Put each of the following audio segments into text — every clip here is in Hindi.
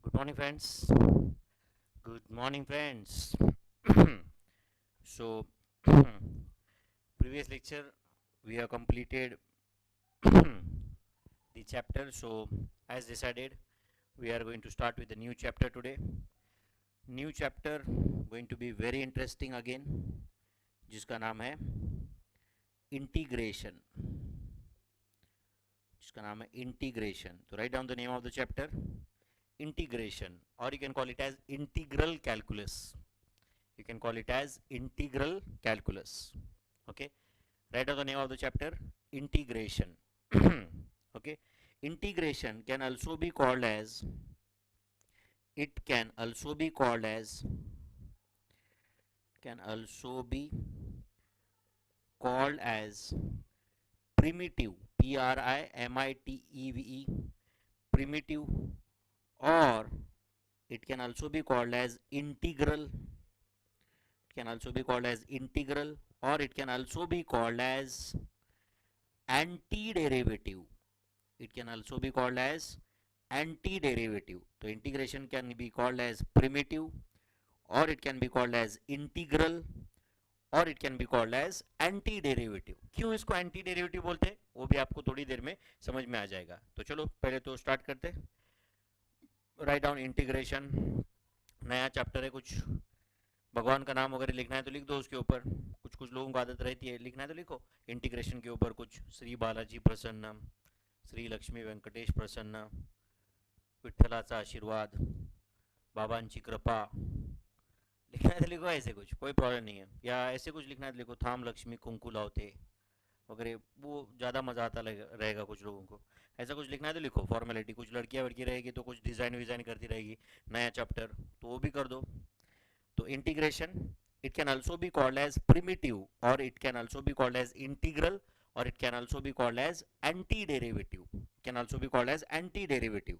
Good morning, friends. Good morning, friends. So, previous lecture we have completed the chapter. So, as decided, we are going to start with a new chapter today. New chapter going to be very interesting again, जिसका नाम है इंटीग्रेशन. जिसका नाम है इंटीग्रेशन. तो write down the name of the chapter, integration, or you can call it as integral calculus. You can call it as integral calculus. Okay, write down the name of the chapter, integration. Okay, integration can also be called as, it can also be called as, can also be called as primitive, PRIMITEVE, primitive, or it can also be called as integral. It can also be called as integral, or it can also be called as antiderivative. It can also be called as antiderivative. So integration can be called as primitive, or it can be called as integral, और it can be called as anti derivative. क्यों इसको एंटी डेरिवेटिव बोलते हैं वो भी आपको थोड़ी देर में समझ में आ जाएगा. तो चलो पहले तो स्टार्ट करते हैं. Write down integration. नया चैप्टर है, कुछ भगवान का नाम वगैरह लिखना है तो लिख दो उसके ऊपर. कुछ कुछ लोगों को आदत रहती है, लिखना है तो लिखो इंटीग्रेशन के ऊपर कुछ. श्री बालाजी प्रसन्न, श्री लक्ष्मी व्यंकटेश प्रसन्न, विठ्ठलाचा आशीर्वाद, बाबांची कृपा, लिखना है तो लिखो. ऐसे कुछ कोई प्रॉब्लम नहीं है. या ऐसे कुछ लिखना है तो लिखो थाम लक्ष्मी कुंकू लावते वगैरह, वो ज़्यादा मज़ा आता रहेगा कुछ लोगों को. ऐसा कुछ लिखना है तो लिखो फॉर्मेलिटी. कुछ लड़कियाँ वड़की रहेगी तो कुछ डिज़ाइन विज़ाइन करती रहेगी, नया चैप्टर, तो वो भी कर दो. तो integration, it can also be called as primitive, or it can also be called as integral, or it can also be called as antiderivative. It can also be called as antiderivative.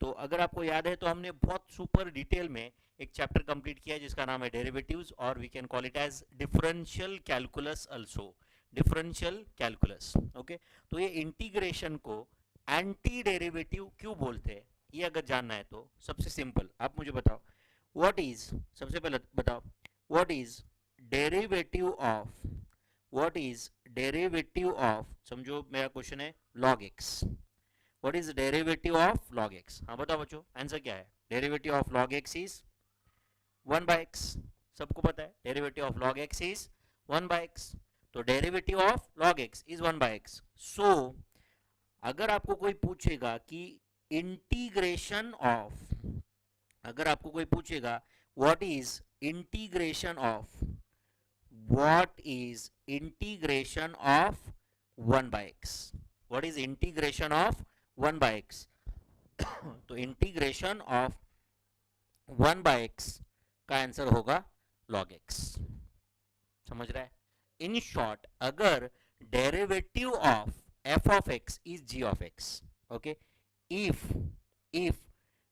तो अगर आपको याद है तो हमने बहुत सुपर डिटेल में एक चैप्टर कंप्लीट किया है जिसका नाम है डेरिवेटिव्स, और we can call it as differential calculus also. Differential calculus. Okay, तो ये इंटीग्रेशन को एंटी डेरिवेटिव क्यों बोलते हैं, ये अगर जानना है तो सबसे सिंपल आप मुझे बताओ, व्हाट इज, सबसे पहले बताओ, what is derivative of, what is derivative of, समझो मेरा क्वेश्चन है log x. What is derivative of log x? हाँ बताओ बच्चों, आंसर क्या है? Derivative of log x is 1 by x. सबको पता है derivative of log x is 1 by x. तो derivative of log x is 1 by x. So अगर आपको कोई पूछेगा कि इंटीग्रेशन ऑफ, अगर आपको कोई पूछेगा what is integration of, what is integration of 1 by x, what is integration of 1 by x, तो इंटीग्रेशन ऑफ 1 बाय x का आंसर होगा log x. समझ रहा है? इन शॉर्ट, अगर derivative of f of x is g of x, okay, if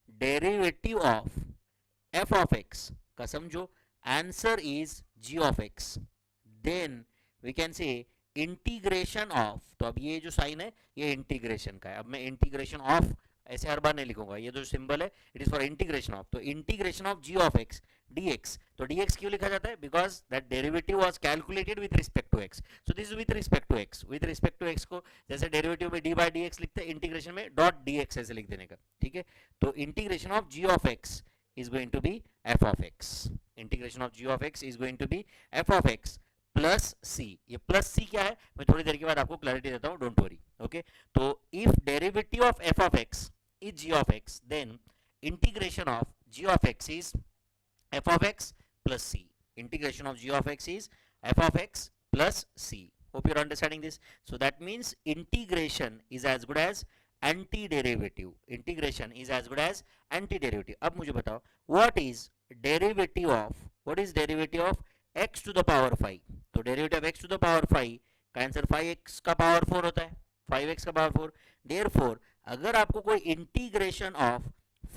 derivative of f of x का समझो answer is g of x, then we can say integration of. तो अब ये जो साइन है ये इंटीग्रेशन का है. अब मैं इंटीग्रेशन ऑफ ऐसे हर बार नहीं लिखूंगा, ये जो सिंबल है it is for integration of. तो integration of g of x dx. तो dx क्यों लिखा जाता है? Because that derivative was calculated with respect to x. So this is with respect to x. With respect to x को जैसे डेरिवेटिव में d बाय dx लिखते हैं, इंटीग्रेशन में डॉट dx ऐसे लिख देने का. ठीक है, तो integration of g of x is going to be f of x. Integration of g of x is going to be f of x plus c. ये प्लस c क्या है मैं थोड़ी देर के बाद आपको क्लैरिटी देता हूँ, डोंट वरी. ओके, तो if derivative of f of x is g of x, then integration of g of x is f of x plus c. Integration of g of x is f of x plus c. Hope you're understanding this. So that means integration is as good as antiderivative. Integration is as good as antiderivative. अब मुझे बताओ what is derivative of, what is derivative of x to the power 5? तो derivative of x to the power 5 का आंसर 5x का पावर 4 होता है. 5x का पावर 4. Therefore अगर आपको कोई इंटीग्रेशन ऑफ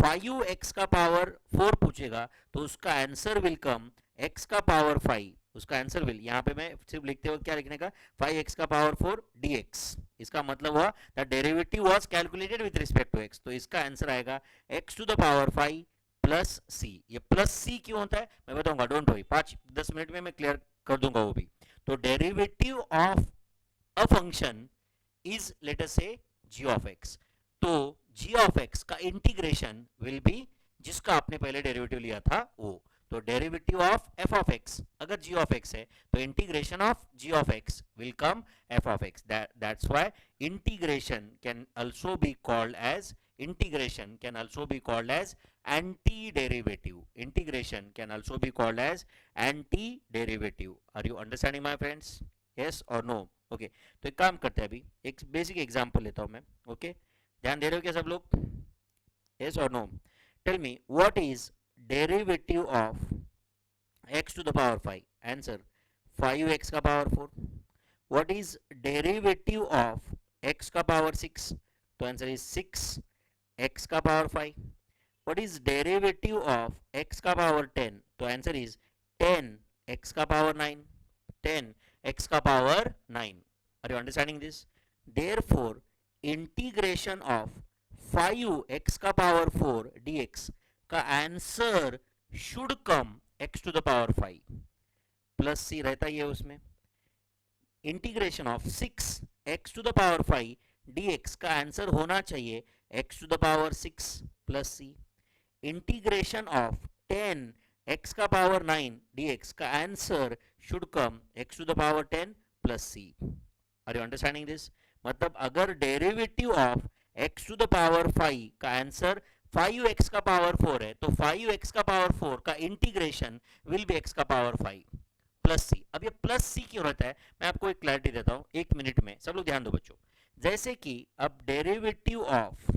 5x का पावर 4 पूछेगा तो उसका आंसर विल कम x का पावर 5 उसका आंसर विल, यहाँ पे मैं सिर्फ लिखते वक्त क्या लिखने का, 5x का पावर 4 dx, इसका मतलब हुआ the derivative was calculated with respect to x, तो इसका आंसर आएगा x to the power 5 plus C. ये प्लस सी क्यों होता है मैं बताऊंगा, डोंट वरी, 5-10 मिनट में मैं क्लियर कर दूंगा वो भी। तो derivative of a function is let us say g of x, तो g ऑफ x का इंटीग्रेशन विल बी, जिसका आपने पहले डेरिवेटिव लिया था वो, तो derivative of f of x अगर g ऑफ x है तो integration of g of x will come f of x, that's why integration can also be called as, integration can also be called as antiderivative, integration can also be called as antiderivative, are you understanding my friends, yes or no? Okay तो एक काम करते हैं, अभी एक बेसिक एग्जांपल लेता हूं मैं, ओके ध्यान दे रहे हो क्या सब लोग, yes or no? Tell me what is derivative of x to the power 5, answer 5x का power 4, what is derivative of x का पावर 6, तो आंसर इज 6 x का power 5, what is derivative of x का पावर 10, तो आंसर इज 10 x का पावर 9, 10 x का power 9, are you understanding this? Therefore integration of 5x का पावर 4 dx का answer should come x to the power 5 plus C रहता ही है उसमें, integration of 6x to the power 5 dx का आंसर होना चाहिए x to the power 6 plus C, integration of 10x का पावर 9 dx का answer should come x to the power 10 plus C, are you understanding this? मतलब अगर derivative of x to the power 5 का आंसर 5x का पावर 4 है तो 5x का पावर 4 का इंटीग्रेशन विल बी x का पावर 5 प्लस सी। अब ये प्लस सी क्यों रहता है मैं आपको एक क्लैरिटी देता हूं एक मिनट में, सब लोग ध्यान दो बच्चों। जैसे कि अब डेरिवेटिव ऑफ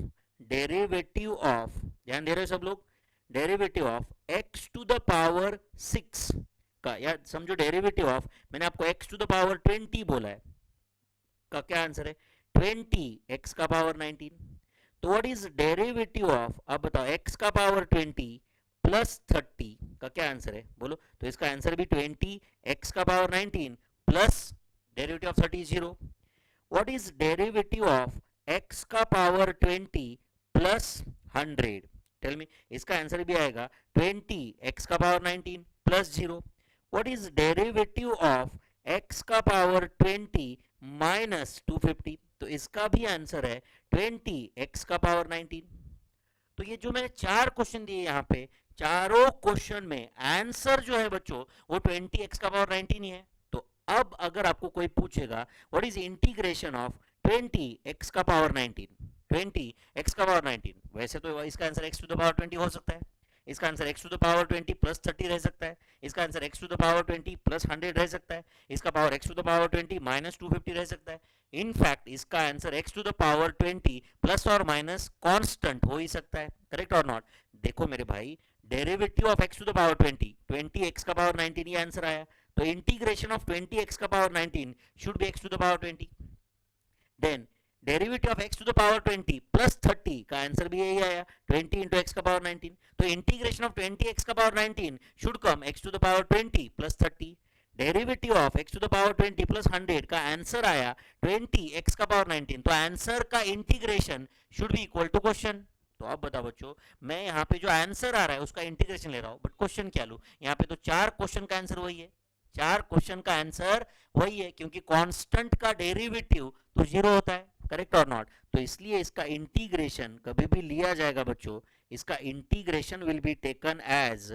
ध्यान दे रहे हो सब लोग, derivative of x to the power 6 का, या समझो डेरिवेटिव ऑफ, मैंने आपको x टू द पावर 20 बोला है, का क्या आंसर है 20 x का पावर 19, तो व्हाट इज डेरिवेटिव ऑफ, अब बताओ x का पावर 20 प्लस 30 का क्या आंसर है बोलो, तो इसका आंसर भी 20 x का power 19 plus derivative of 30 0, what is derivative of x का पावर 20 प्लस 100, टेल मी, इसका आंसर भी आएगा 20 x का power 19 plus 0, what is derivative of x का पावर 20 माइनस 250, तो इसका भी आंसर है 20 x का पावर 19। तो ये जो मैंने 4 क्वेश्चन दिए यहाँ पे, चारों क्वेश्चन में आंसर जो है बच्चों वो 20 x का पावर 19 ही है। तो अब अगर आपको कोई पूछेगा what is integration of 20 x का पावर 19, 20 x का पावर 19, वैसे तो इसका answer x to the power 20 हो सकता है, इसका answer x to the power 20 plus 30 रह सकता है, इसका answer x to the power 20 plus 100 रह सकता है, इसका power x to the power 20 minus 250 रह सकता है, इनफैक्ट इसका answer x to the power 20 plus और माइनस कांस्टेंट हो ही सकता है, करेक्ट और नॉट? देखो मेरे भाई, derivative of x to the power 20, 20 x का पावर 19 ये आंसर आया, तो इंटीग्रेशन ऑफ 20 x का power 19 should be x to the power 20, then derivative of x to the power 20 plus 30 का आंसर भी यही आया 20 इंटू एक्स का पावर 19, तो इंटीग्रेशन ऑफ 20 x का power 19 should come x to the power 20 plus 30, derivative of x to the power 20 plus 100 का आंसर आया 20 x का पावर 19, तो आंसर का integration should be equal to question. तो अब बताओ बच्चों, मैं यहाँ पे जो आंसर आ रहा है उसका इंटीग्रेशन ले रहा हूँ, बट क्वेश्चन क्या लूँ? यहाँ पे तो 4 क्वेश्चन का आंसर वही है, 4 क्वेश्चन का आंसर वही है, क्योंकि कांस्टेंट का डेरिवेटिव तो 0 होता है, करेक्ट और नॉट? तो इसलिए इसका इंटीग्रेशन कभी भी लिया जाएगा बच्चों, इसका integration will be taken as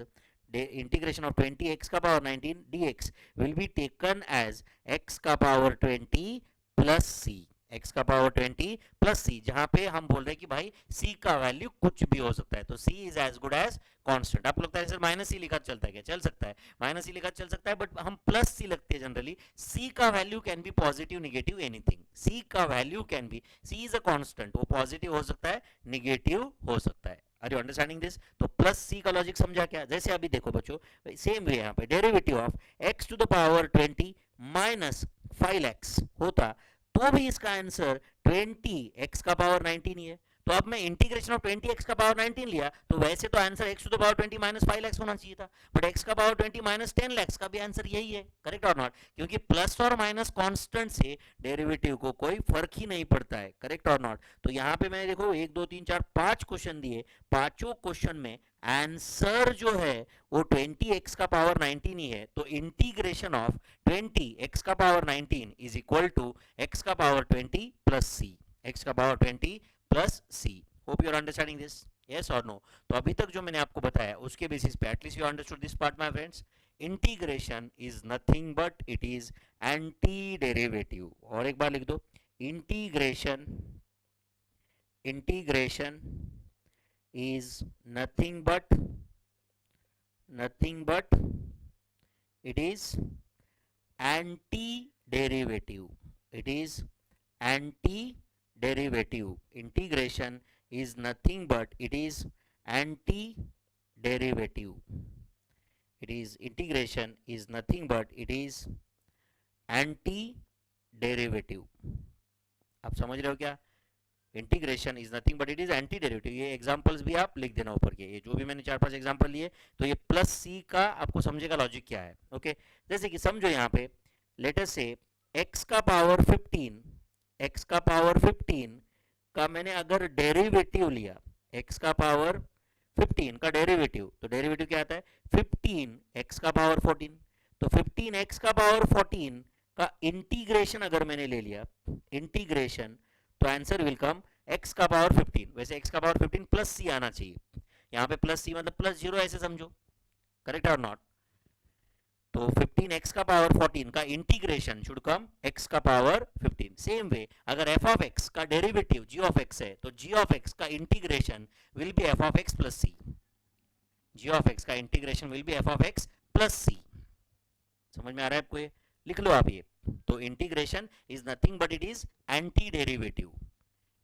integration of 20 x का power 19 dx will be taken as x का पावर 20 प्लस c, x का पावर 20 प्लस c, जहां पे हम बोल रहे हैं कि भाई c का वैल्यू कुछ भी हो सकता है, तो c is as good as constant. आपको लगता है सर माइनस सी लिखा चलता है क्या? चल सकता है, माइनस सी लिखा चल सकता है, बट हम प्लस सी लगते हैं जनरली। c का value can be positive negative anything, c का value can be, c is a constant, वो पॉजिटिव हो सकता है नेगेटिव हो सकता है, आर यू अंडरस्टैंडिंग दिस? तो प्लस सी का लॉजिक समझा क्या? जैसे अभी देखो बच्चों, सेम वे यहाँ पे derivative of x to the power 20 minus 5x होता तो भी इसका आंसर 20 x का पावर 19 ही है, तो अब मैं इंटीग्रेशन ऑफ 20x का पावर 19 लिया, तो वैसे तो answer x to the power 20 minus 5 lakhs होना चाहिए था, बट x का पावर 20 माइनस 10 लैक्स का भी आंसर यही है, करेक्ट और नॉट? क्योंकि प्लस और माइनस कांस्टेंट से डेरिवेटिव को कोई फर्क ही नहीं पड़ता है, करेक्ट और नॉट? तो यहाँ पे मैंने देखो 1 2 3 4 5 क्वेश्चन दिए, पांचों क्वेश्चन में आंसर जो है वो 20x का पावर 19 ही है, तो इंटीग्रेशन ऑफ 20x का power 19 is equal to x का पावर 20 प्लस c, x का power 20 plus c। Hope you are understanding this, yes और नो? तो अभी तक जो मैंने आपको बताया उसके बेसिस पे at least you understood this part my friends. Integration is nothing but it is anti derivative. और एक बार लिख दो, integration integration is nothing but it is anti-derivative. It is anti-derivative. Integration is nothing but it is anti-derivative. It is integration is nothing but it is anti-derivative. आप समझ रहे हो क्या? Integration is nothing but it is anti derivative. ये एग्जांपल्स भी आप लिख देना ऊपर के, ये जो भी मैंने 4-5 एग्जांपल लिए, तो ये प्लस सी का आपको समझेगा लॉजिक क्या है। ओके, जैसे कि समझो यहाँ पे लेट अस से x का पावर 15 का मैंने अगर डेरिवेटिव लिया, x का पावर 15 का डेरिवेटिव, तो डेरिवेटिव क्या आता है 15x का पावर 14, तो 15x का पावर 14 का इंटीग्रेशन अगर मैंने ले लिया, इंटीग्रेशन, तो आंसर विल कम x का पावर 15। वैसे x का पावर 15 प्लस सी आना चाहिए, यहाँ पे प्लस सी मतलब प्लस 0 ऐसे समझो, करेक्ट और नॉट? तो 15x का पावर 14 का इंटीग्रेशन शुड कम x का पावर 15। सेम वे अगर f ऑफ x का डेरिवेटिव g ऑफ x है, तो g ऑफ x का integration will B f of x plus c। g of x का integration will B f of x plus c। समझ में आ रहा है आपको? ये लिख लो आप ये। तो integration is nothing but it is anti derivative.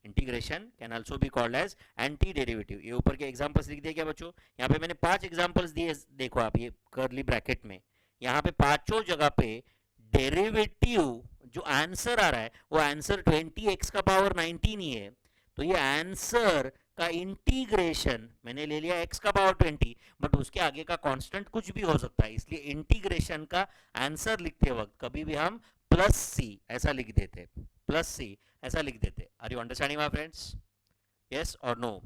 Integration can also be called as anti derivative. ये ऊपर के एग्जांपल्स लिख दिए क्या बच्चों? यहाँ पे मैंने 5 एग्जांपल्स दिए, देखो आप ये कर्ली ब्रैकेट में, यहाँ पे पांचों जगह पे डेरिवेटिव जो आंसर आ रहा है वो आंसर 20x का पावर 19 ही है। तो ये आंसर का इंटीग्रेशन मैंने ले लिया x का पावर 20, बट उसके आगे का कांस्टेंट कुछ भी हो सकता है, इसलिए इंटीग्रेशन का आंसर लिखते वक्त कभी भी हम प्लस सी ऐसा लिख देते, प्लस सी ऐसा लिख देते। Are you understanding my friends, yes और नो?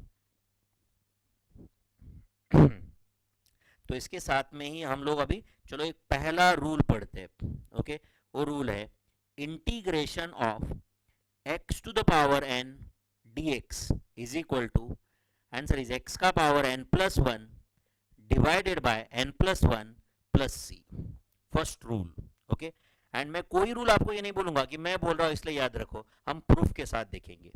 तो इसके साथ में ही हम लोग अभी चलो एक पहला रूल पढ़ते हैं। ओके, वो रूल है integration of x to the power n dx is equal to, answer is x का power n plus 1 divided by n plus 1 plus c। First rule. Okay, and मैं कोई रूल आपको ये नहीं बोलूंगा कि मैं बोल रहा हूं इसलिए याद रखो, हम प्रूफ के साथ देखेंगे।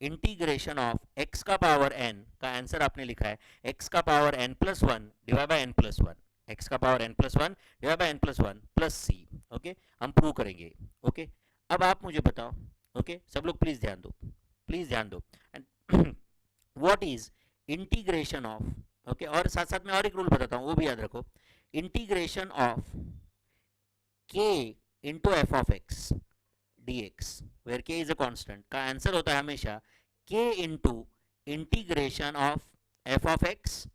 इंटीग्रेशन ऑफ x का पावर n का आंसर आपने लिखा है x का power n plus 1 divide by n plus 1, x का power n plus 1 divide by n plus 1 plus c। Okay, हम प्रूव करेंगे। ओके, अब आप मुझे बताओ, ओके सब लोग प्लीज ध्यान दो, प्लीज ध्यान दो। And what is integration of, okay, और साथ साथ में और एक रूल बताता हूं वो भी याद रखो, integration of k into f of x dx where k is a constant का आंसर होता है हमेशा k into integration of f of x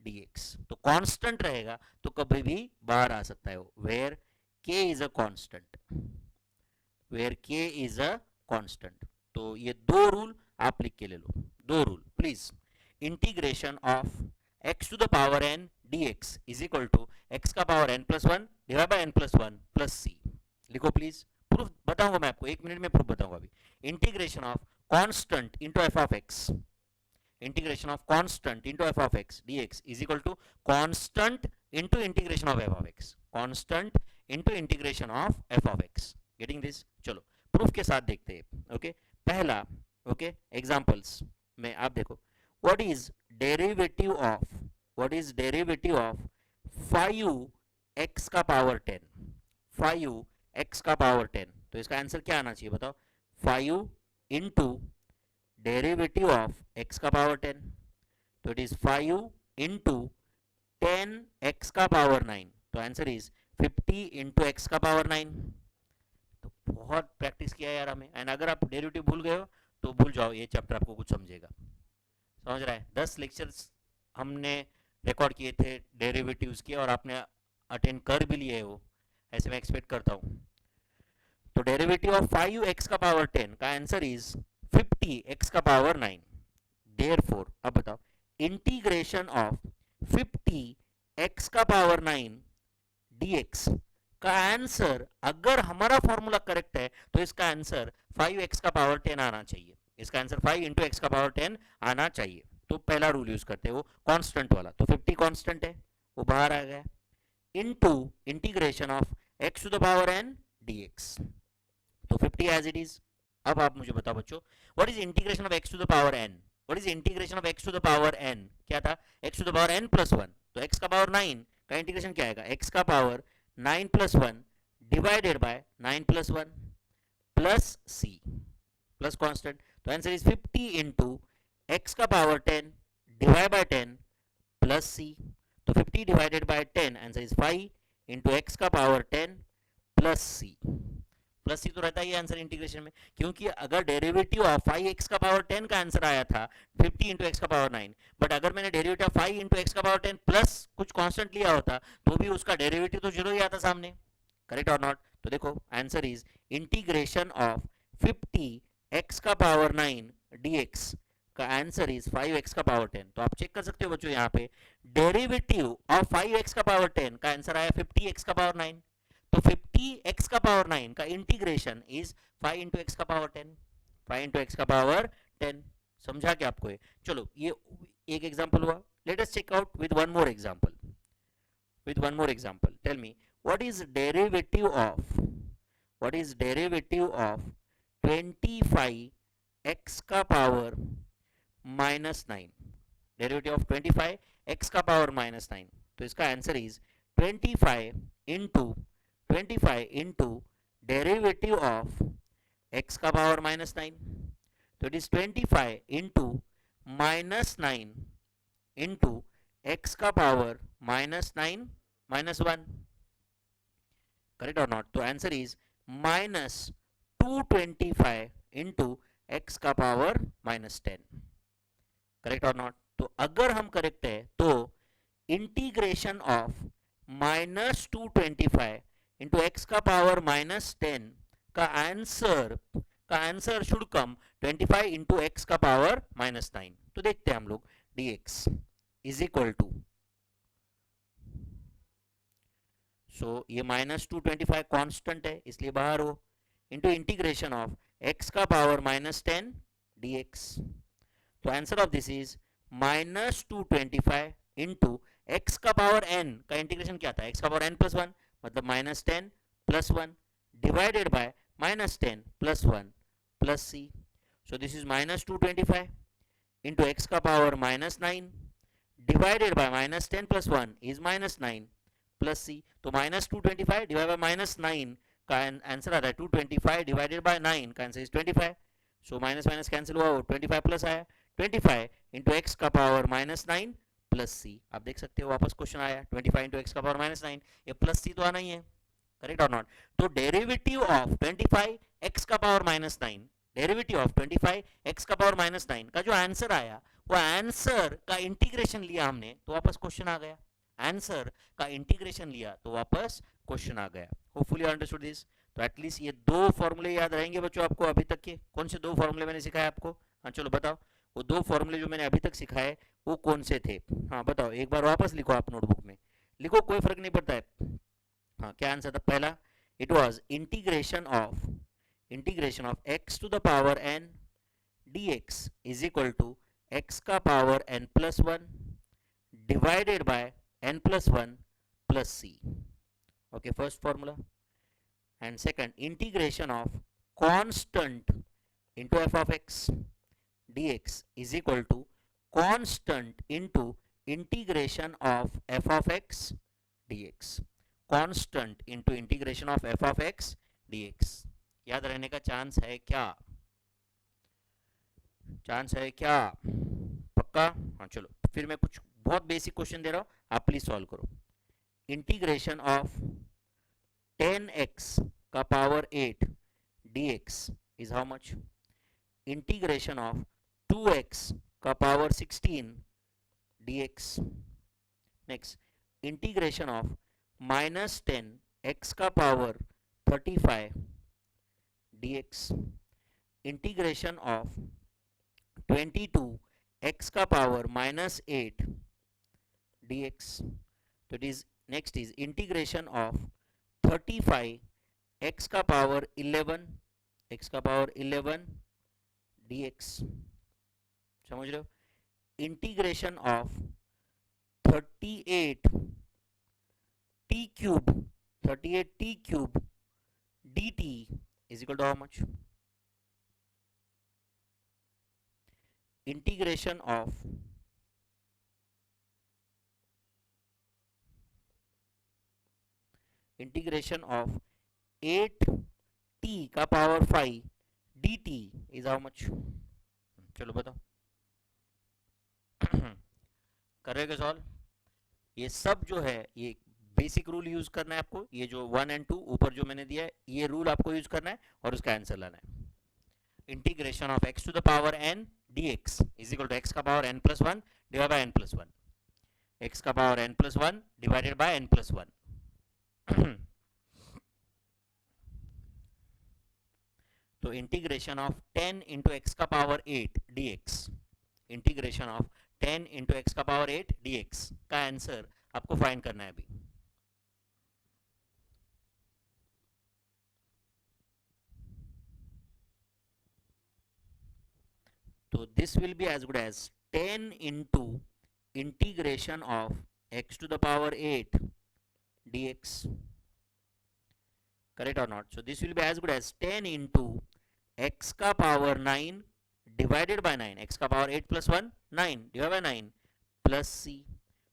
dx। तो कांस्टेंट रहेगा तो कभी भी बाहर आ सकता है वो, where k is a constant, where k is a constant। तो ये दो रूल आप लिख के ले लो, दो rule please. Integration of x to the power n dx is equal to x का power n plus 1 divide by n plus 1 plus c। लिखो प्लीज, प्रूफ बताऊंगा मैं आपको, 1 मिनट में प्रूफ बताऊंगा अभी। Integration of constant into f of x, integration of constant into f of x dx is equal to constant into integration of f of x, constant into integration of f of x. Getting this? चलो प्रूफ के साथ देखते हैं। ओके, पहला, ओके, एग्जांपल्स में आप देखो, what is derivative of, what is derivative of 5x का पावर 10, 5x का पावर 10। तो इसका आंसर क्या आना चाहिए बताओ? 5 इंटू डेरिवेटिव ऑफ x का पावर 10, तो इट इज 5 इंटू 10x का पावर 9, तो आंसर इज 50 इंटू x का पावर 9। तो बहुत प्रैक्टिस किया यार हमें, एंड अगर आप डेरिवेटिव भूल गए हो तो भूल जाओ, ये चैप्टर आपको कुछ समझेगा। समझ रहा है? 10 लेक्चर्स हमने रिकॉर्ड किए थे डेरिवेटिव्स के, और आपने अटेंड कर भी लिए हो, ऐसे मैं एक्सपेक्ट करता हूँ। तो डेरिवेटिव ऑफ 5x का पावर 10 का आंसर इज 50x का पावर 9। देयरफॉर अब बताओ, इंटीग्रेशन ऑफ 50x का पावर 9 dx का आंसर, अगर हमारा फॉर्मूला करेक्ट है तो इसका आंसर 5x का पावर 10 आना चाहिए। इसका आंसर 5 इंटू एक्स का पावर 10 आना चाहिए। तो पहला रूल यूज करते हैं, वो कांस्टेंट वाला। तो 50 कांस्टेंट है, वो बाहर आ गया, into integration of x to the power n dx। तो 50 एज इट इज। अब आप मुझे बताओ बच्चों, what is integration of x to the power n? What is integration of x to the power n? क्या था? x to the power n plus 1। तो x का पावर 9 का इंटीग्रेशन क्या आएगा? x का power 9 plus 1 divided bye 9 plus 1 plus c plus constant. तो आंसर इज 50 इंटू x का power 10 divide by 10 plus c। तो 50 divided by 10, answer is 5 into x का पावर 10 प्लस सी। प्लस सी तो रहता है ये आंसर इंटीग्रेशन में, क्योंकि अगर डेरिवेटिव ऑफ 5x का पावर 10 का आंसर आया था 50 इंटू एक्स का पावर 9, बट अगर मैंने डेरिवेटिव ऑफ 5 इंटू एक्स का पावर 10 प्लस कुछ कांस्टेंट लिया होता तो भी उसका डेरिवेटिव तो जीरो ही आता सामने। करेक्ट और नॉट? तो देखो answer is integration of 50x का पावर 9 dx का आंसर इज 5x का पावर 10। तो आप चेक कर सकते हो बच्चों, यहाँ पे डेरिवेटिव ऑफ 5x का पावर 10 का आंसर आया 50x का पावर 9। तो 50x का पावर 9 का इंटीग्रेशन इज 5 इंटू एक्स का पावर 10, 5 इंटू एक्स का पावर 10। समझा क्या आपको ये? चलो ये एक एग्जांपल हुआ। Let us check out with one more example. With one more example, tell me what is derivative of 25x का power minus 9? Derivative of 25x का पावर माइनस 9। तो इसका answer is 25 into derivative of x का पावर माइनस 9। तो it is 25 into minus 9 into x का पावर माइनस 9 माइनस 1। करेक्ट और नॉट? तो answer is minus 225 into x का पावर माइनस 10। करेक्ट और नॉट? तो अगर हम करेक्ट है तो integration of minus 225 into x का पावर माइनस 10 का answer should come 25 into x का पावर माइनस 9। तो देखते हैं हम लोग, dx is equal to, so ये माइनस 225 कांस्टेंट है इसलिए बाहर हो, इंटू इंटीग्रेशन ऑफ एक्स का पावर माइनस 10 dx। तो answer of this is minus 225 into x का पावर n का इंटीग्रेशन क्या था? एक्स का पावर n प्लस 1, मतलब minus 10 plus 1 divided by minus 10 plus 1 plus C. So this is minus 225 into x का power minus 9 divided by minus 10 plus 1 is minus 9 plus सी। तो माइनस 225 डिवाइड बाय माइनस 9 का आंसर आ रहा है 225 डिवाइडेड बाय 9 का answer is 25। So minus minus cancel हुआ, 25 प्लस आया, 25 इंटू एक्स का पावर माइनस 9 प्लस सी। आप देख सकते हो वापस क्वेश्चन आया 25 इंटू एक्स का पावर माइनस 9, ये प्लस सी तो आना ही है। करेक्ट और नॉट? तो डेरिवेटिव ऑफ 25 एक्स का power minus 9, derivative of 25 x का पावर माइनस 9 का जो आंसर आया, वो आंसर का इंटीग्रेशन लिया हमने तो वापस क्वेश्चन आ गया। आंसर का इंटीग्रेशन लिया तो वापस क्वेश्चन आ गया। Hopefully understood this. तो एटलीस्ट ये दो फॉर्मूले याद रहेंगे बच्चों आपको अभी तक के। कौन से दो फॉर्मूले मैंने सिखाया आपको? हाँ चलो बताओ, वो दो फॉर्मूले जो मैंने अभी तक सिखाए वो कौन से थे? हाँ बताओ, एक बार वापस लिखो, आप नोटबुक में लिखो, कोई फर्क नहीं पड़ता है। हाँ क्या आंसर था? पहला it was integration of x to the power n dx is equal to x का power n plus 1 divided by n plus 1 plus c. Okay, first formula. And second, integration of constant into f of x dx is equal to constant into integration of f of x dx. Constant into integration of f of x dx. याद रहने का चांस है क्या? चांस है क्या? पक्का? हाँ चलो, फिर मैं कुछ बहुत बेसिक क्वेश्चन दे रहा हूं, आप प्लीज सॉल्व करो। इंटीग्रेशन ऑफ 10x का power 8 dx is how much? Integration of 2x का power 16 dx. Next, integration of -10 x का power 35 dx. Integration of 22 x का पावर -8 dx. तो it is next is integration of 35 x का पावर 11 dx. समझ रहे हो? Integration of 38 t cube dt is equal to how much? Integration of integration of 8t का power 5 dt is how much? चलो बताओ. करेगा सॉल्व. ये सब जो है ये बेसिक रूल यूज करना है आपको. ये जो 1 and 2 ऊपर जो मैंने दिया है ये रूल आपको यूज करना है और उसका आंसर लाना है. Integration of x to the power n dx is equal to x का power n plus 1 divide by n plus 1. x का power n plus 1 divided by n plus 1. तो इंटीग्रेशन ऑफ 10 इंटू एक्स का power 8 dx, integration of 10 into x का पावर 8 dx का आंसर आपको फाइंड करना है अभी. तो this will be as good as 10 into integration of x to the power 8 dx. Correct or not? So this will be as good as 10 into x का power 9 divided by 9. x का power 8 plus 1 9 divided by 9 plus c.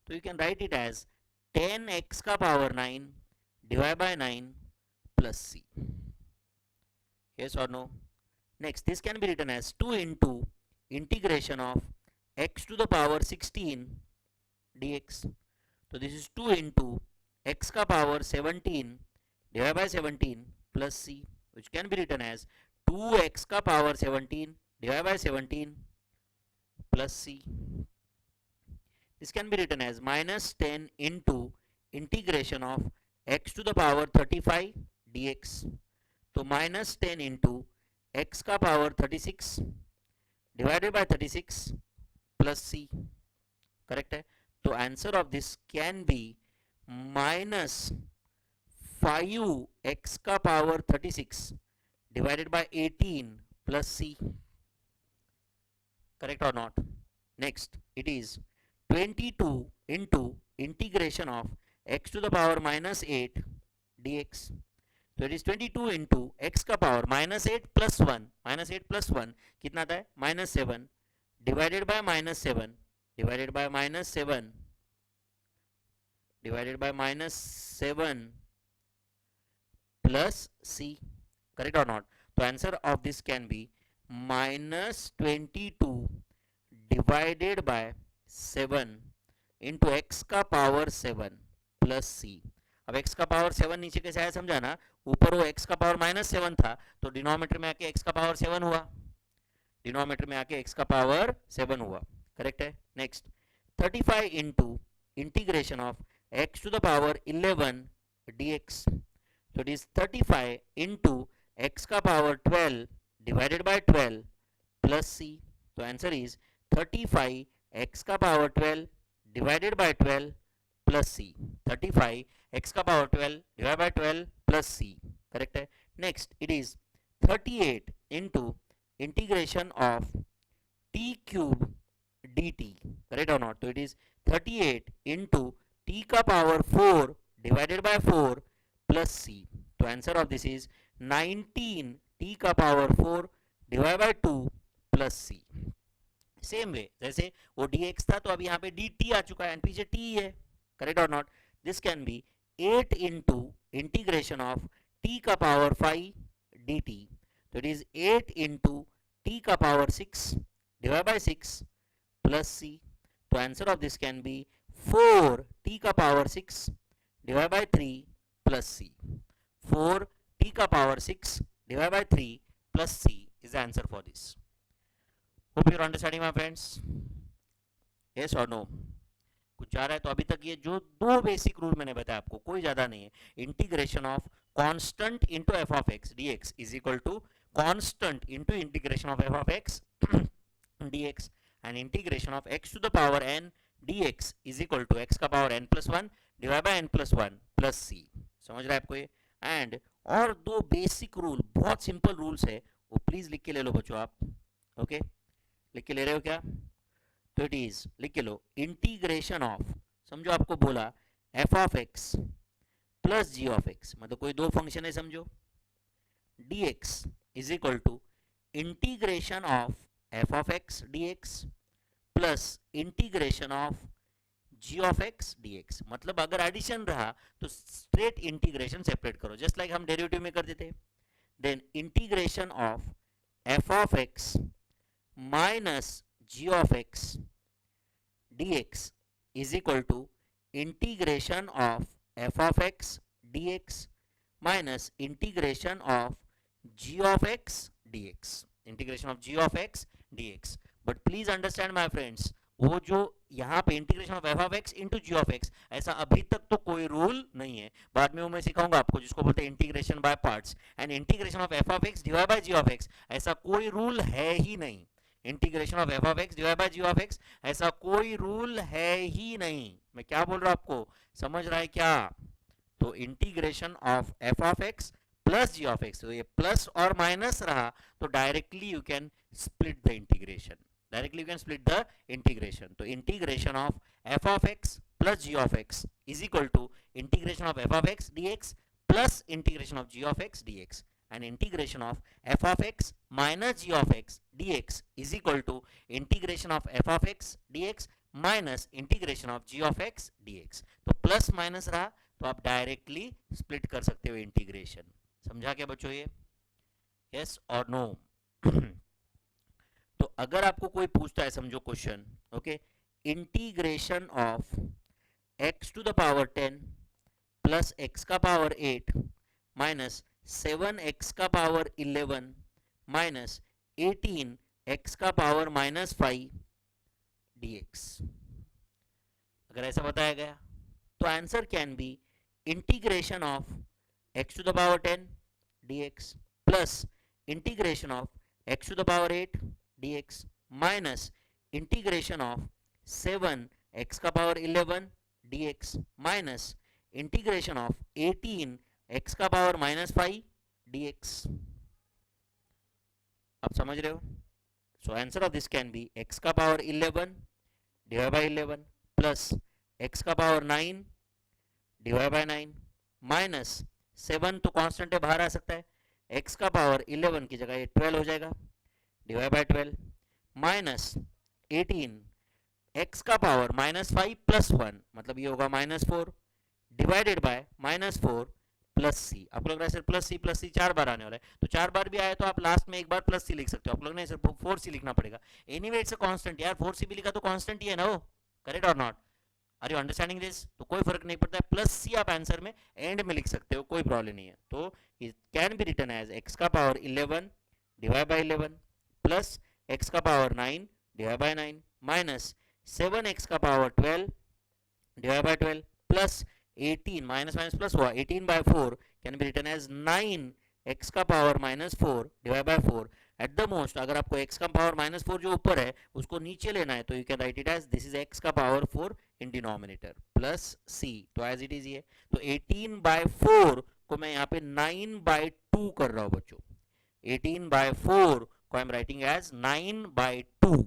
So you can write it as 10x का power 9 divided by 9 plus c. Yes or no? Next, this can be written as 2 into integration of x to the power 16 dx. So this is 2 into x का power 17 divided by 17 plus c, which can be written as 2x का power 17 divided by 17 plus c. This can be written as minus 10 into integration of x to the power 35 dx. तो minus 10 into x का power 36 divided by 36 plus c. Correct है? तो answer of this can B minus 5x का power 36 divided by 18 plus c. Correct or not? Next, it is 22 into integration of x to the power minus 8 dx. So it is 22 into x का power minus 8 plus 1. Minus 8 plus 1 कितना आता है? Minus 7 divided by minus 7 divided by minus 7 divided by minus 7 plus c. Correct or not? So answer of this can be minus 22 divided by 7 into x का पावर 7 plus c. अब x का पावर 7 नीचे कैसे आया समझा ना. ऊपर वो x का पावर माइनस 7 था तो डिनोमिनेटर में आके x का पावर 7 हुआ. डिनोमिनेटर में आके x का पावर 7 हुआ. करेक्ट है. Next, 35 into integration of x to the power 11 dx. So it is 35 into x का power 12 divided by 12 plus c. So answer is 35 x का power 12 divided by 12 plus c. 35 x का power 12 divided by 12 plus c. Correct है. Next, it is 38 into integration of t cube dt. Correct or not? So it is 38 into t का power 4 divided by 4 plus c. तो answer of this is 19 t का power 4 divide bye 2 plus c. Same way जैसे वो dx था तो अब यहाँ पे dt आ चुका है एंड पीछे t है. करेक्ट और not? This can B 8 into integration of t का पावर 5 dt. तो इट इज 8 इंटू t का power 6 divide by 6 plus c. तो answer of this can B 4 t का power 6 divide bye 3 plus c. 4 t का power 6 divided by 3 plus c is the answer for this. Hope you are understanding my friends, yes और नो? कुछ जा रहा है? तो अभी तक ये जो दो बेसिक रूल मैंने बताया आपको, कोई ज्यादा नहीं है। Integration of constant into f of x dx is equal to constant into integration of f of x dx, and integration of x to the power n dx is equal to x का power n plus 1 divide by n plus 1 plus c। समझ रहे हैं आपको ये? एंड और दो बेसिक रूल, बहुत सिंपल रूल्स है, वो प्लीज लिख के ले लो बच्चों आप। ओके, लिख के ले रहे हो क्या? तो इट इज, लिख के लो, इंटीग्रेशन ऑफ, समझो आपको बोला f of x plus g of x, मतलब कोई दो फंक्शन है समझो, dx is equal to integration of f of x dx plus integration of g of x dx। मतलब अगर एडिशन रहा तो स्ट्रेट इंटीग्रेशन सेपरेट करो, जस्ट लाइक हम डेरिवेटिव में करते थे। Then integration of f of x minus g of x dx is equal to integration of f of x dx minus integration of g of x dx, integration of g of x dx। But please understand my friends, वो जो यहाँ पे integration of f of x into g of x, ऐसा अभी तक तो कोई रूल नहीं है। बाद में वो मैं सिखाऊंगा आपको, जिसको बोलते हैं integration by parts. And integration of f of x divide by g of x, ऐसा कोई रूल है ही नहीं। Integration of f of x divide by g of x, ऐसा कोई रूल है ही नहीं। मैं क्या बोल रहा हूँ आपको, समझ रहा है क्या? तो integration of f of x plus g of x, तो ये प्लस और माइनस रहा तो directly you can split the integration, directly you can split the integration. तो integration of f of x plus g of x is equal to integration of f of x dx plus integration of g of x dx, and integration of f of x minus g of x dx is equal to integration of f of x dx minus integration of g of x dx। तो प्लस माइनस रहा तो आप डायरेक्टली स्प्लिट कर सकते हो इंटीग्रेशन। समझा क्या बच्चों ये? यस और नो? तो अगर आपको कोई पूछता है, समझो question, okay, integration of x to the power 10 plus x का पावर 8 माइनस 7x का पावर 11 माइनस 18x का पावर माइनस 5 dx, अगर ऐसा बताया गया तो answer can be integration of x to the power 10 dx plus integration of x to the power 8 dx minus integration of 7x का power 11 dx minus integration of 18 x का पावर माइनस 5 dx। आप समझ रहे हो? So answer of this can be x का power 11 divide by 11 plus x का पावर 9 डिवाइड बाय 9 माइनस 7 तो कांस्टेंट है, बाहर आ सकता है, x का पावर 11 की जगह ये 12 हो जाएगा डिवाइड बाय 12 माइनस 18 x का पावर माइनस 5 प्लस 1, मतलब ये होगा minus 4 divided by minus 4 plus C. आपको लग रहा है सर प्लस सी 4 बार आने वाला है, तो 4 बार भी आया तो आप लास्ट में एक बार प्लस सी लिख सकते हो। आपको लग रहा है सर 4 सी लिखना पड़ेगा, एनीवे इट्स अ कांस्टेंट यार, 4 सी भी लिखा तो कांस्टेंट ही है ना वो, करेक्ट और not? Are you understanding this? तो कोई फर्क नहीं पड़ता है, प्लस सी आप आंसर में एंड में लिख सकते हो, कोई प्रॉब्लम नहीं है। तो it can be written as x का power 11 divide by 11 plus x का power 9 divide by 9 minus 7x का power 12 divide by 12 plus 18 minus minus plus हुआ 18 by 4 can be written as 9x का power minus 4 divide by 4। At the most अगर आपको x का पावर माइनस 4 जो ऊपर है उसको नीचे लेना है तो you can write it as this is x का power 4 in denominator plus c, तो एज इट इज ये। तो 18 बाय 4 को मैं यहाँ पे 9 बाय 2 कर रहा हूँ बच्चों, 18 बाय 4 को I am writing as 9 by 2,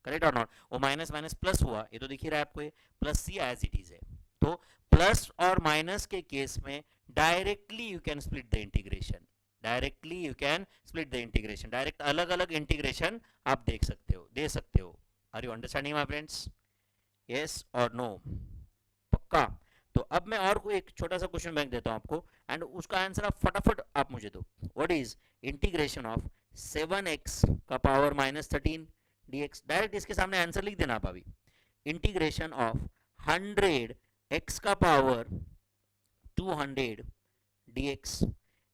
correct और नॉट? वो माइनस माइनस प्लस हुआ, ये तो दिख ही रहा है आपको, ये plus c as it is है। तो प्लस और माइनस के केस में directly you can split the integration, directly you can split the integration, directly अलग अलग इंटीग्रेशन आप देख सकते हो, दे सकते हो। Are you understanding my friends? Yes और नो? पक्का? तो अब मैं और कोई एक छोटा सा क्वेश्चन बैंक देता हूं आपको, एंड उसका आंसर आप फटाफट आप मुझे दो। What is integration of 7x का पावर माइनस 13 dx? डायरेक्ट इसके सामने आंसर लिख देना आप अभी। इंटीग्रेशन ऑफ 100 x का power 200 dx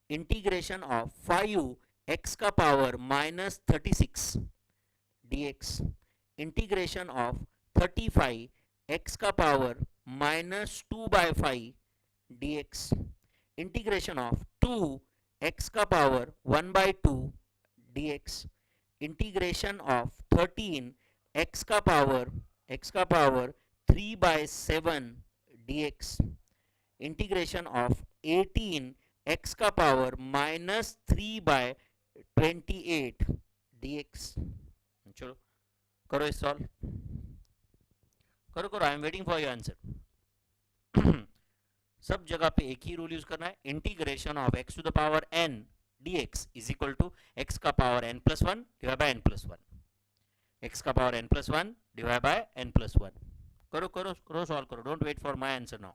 integration of 5 x का power minus 36 dx, integration of 35 x का power minus 2/5 dx, integration of 2 x का power 1/2 dx, integration of 13 x का power 3/7 dx, integration of 18 x का पावर माइनस 3/28 dx। चलो करो इस सॉल्व, करो I am waiting for your answer. सब जगह पे एक ही रूल यूज करना है, integration of x to the power n dx is equal to x का power n plus 1 divide by n plus 1, x का power n plus 1 divide by n plus 1। करो करो करो सॉल्व करो, don't wait for my answer now.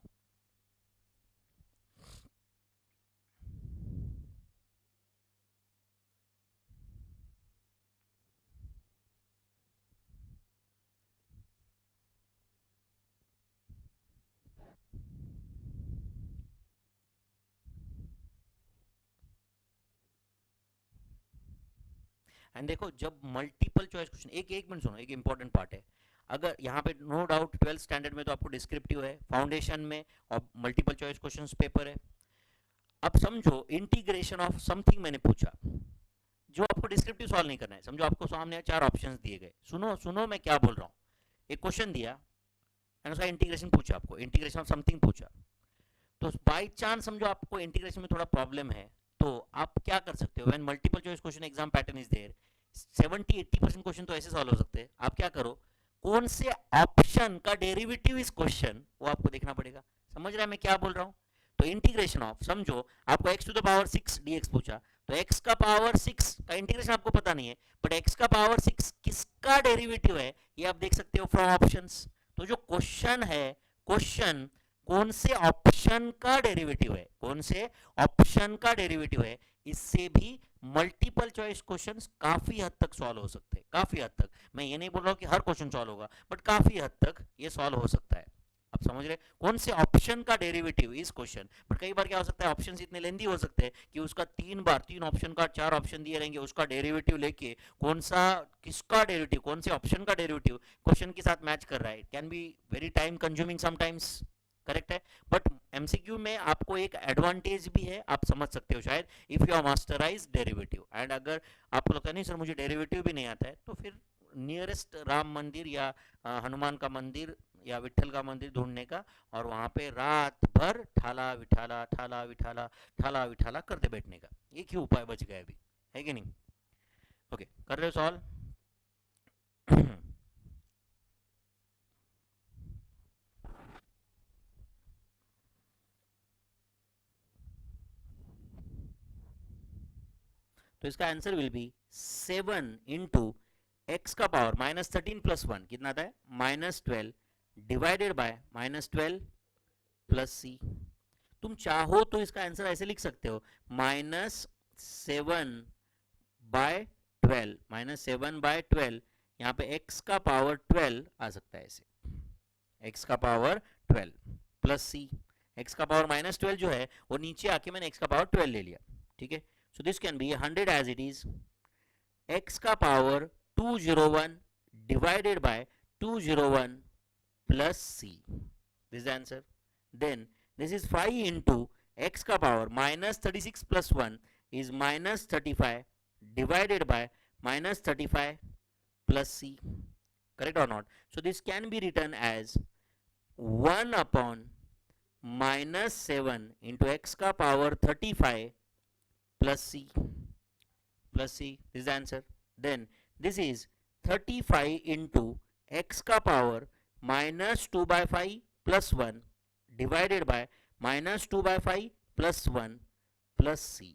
And देखो जब मल्टीपल चॉइस क्वेश्चन, एक मिनट सुनो, एक इंपॉर्टेंट पार्ट है। अगर यहाँ पे नो डाउट 12th स्टैंडर्ड में तो आपको डिस्क्रिप्टिव है, फाउंडेशन में और मल्टीपल चॉइस क्वेश्चंस पेपर है। अब समझो इंटीग्रेशन ऑफ समथिंग मैंने पूछा, जो आपको डिस्क्रिप्टिव सॉल्व नहीं करना है। समझो आपको सामने 4 ऑप्शंस दिए गए, सुनो सुनो मैं क्या बोल रहा हूँ। एक क्वेश्चन दिया एंड उसका इंटीग्रेशन पूछा, आपको इंटीग्रेशन ऑफ समथिंग पूछा, तो बाई चांस समझो आपको इंटीग्रेशन में थोड़ा प्रॉब्लम है, तो आप क्या कर सकते हो, when multiple choice question exam pattern is there, 70-80% question तो ऐसे सॉल्व हो सकते हैं। आप क्या करो, कौन से ऑप्शन का डेरिवेटिव इस क्वेश्चन वो आपको देखना पड़ेगा। समझ रहा है मैं क्या बोल रहा हूँ? तो इंटीग्रेशन ऑफ, समझो आपको x to the power 6 dx पूछा, तो x का पावर 6 का इंटीग्रेशन आपको पता नहीं है, बट x का पावर 6 किसका डेरिवेटिव है ये आप देख सकते हो फ्रॉम ऑप्शंस। तो जो क्वेश्चन है, क्वेश्चन कौन से ऑप्शन का डेरिवेटिव है, कौन से ऑप्शन का डेरिवेटिव है, इससे भी मल्टीपल चॉइस क्वेश्चंस काफी हद तक सॉल्व हो सकते हैं, काफी हद तक। मैं ये नहीं बोल रहा हूं कि हर क्वेश्चन सॉल्व होगा, बट काफी हद तक ये सॉल्व हो सकता है। आप समझ रहे कौन से ऑप्शन का डेरिवेटिव इस क्वेश्चन। बट कई बार क्या हो सकता है, ऑप्शंस इतने लेंदी हो सकते हैं कि उसका 3 ऑप्शन का 4 ऑप्शन दिए रहेंगे, उसका डेरिवेटिव लेके कौन सा किसका डेरिवेटिव, कौन से ऑप्शन का डेरिवेटिव क्वेश्चन के साथ मैच कर रहा है, it can be very time consuming sometimes. Correct है, बट एमसीक्यू में आपको एक एडवांटेज भी है, आप समझ सकते हो शायद, if you are masterise derivative. And अगर आपको लगता है नहीं सर मुझे डेरिवेटिव भी नहीं आता है, तो फिर नियरेस्ट राम मंदिर या हनुमान का मंदिर या विठल का मंदिर ढूंढने का, और वहां पे रात भर ठाला विठाला ठाला विठाला ठाला विठाला करते बैठने का। एक ही उपाय बच गया अभी, है कि नहीं? ओके, कर रहे हो सॉल्व? तो इसका answer will B 7 into x का पावर माइनस 13 प्लस 1 कितना आता है, -12 डिवाइडेड बाय -12 प्लस सी। तुम चाहो तो इसका आंसर ऐसे लिख सकते हो, -7/12 यहाँ पे x का पावर 12 आ सकता है ऐसे, x का पावर 12 प्लस सी। x का पावर -12 जो है वो नीचे आके मैंने x का पावर 12 ले लिया, ठीक है। So this can be 100 as it is, x का power 201 divided by 201 plus c. This is the answer. Then this is 5 into x का power -36 plus 1 is -35 divided by -35 plus c. Correct or not? So this can be written as 1 upon -7 into x का power 35 plus c, plus c. This is the answer. Then this is 35 into x का power -2/5 plus 1 divided by -2/5 plus 1 plus c.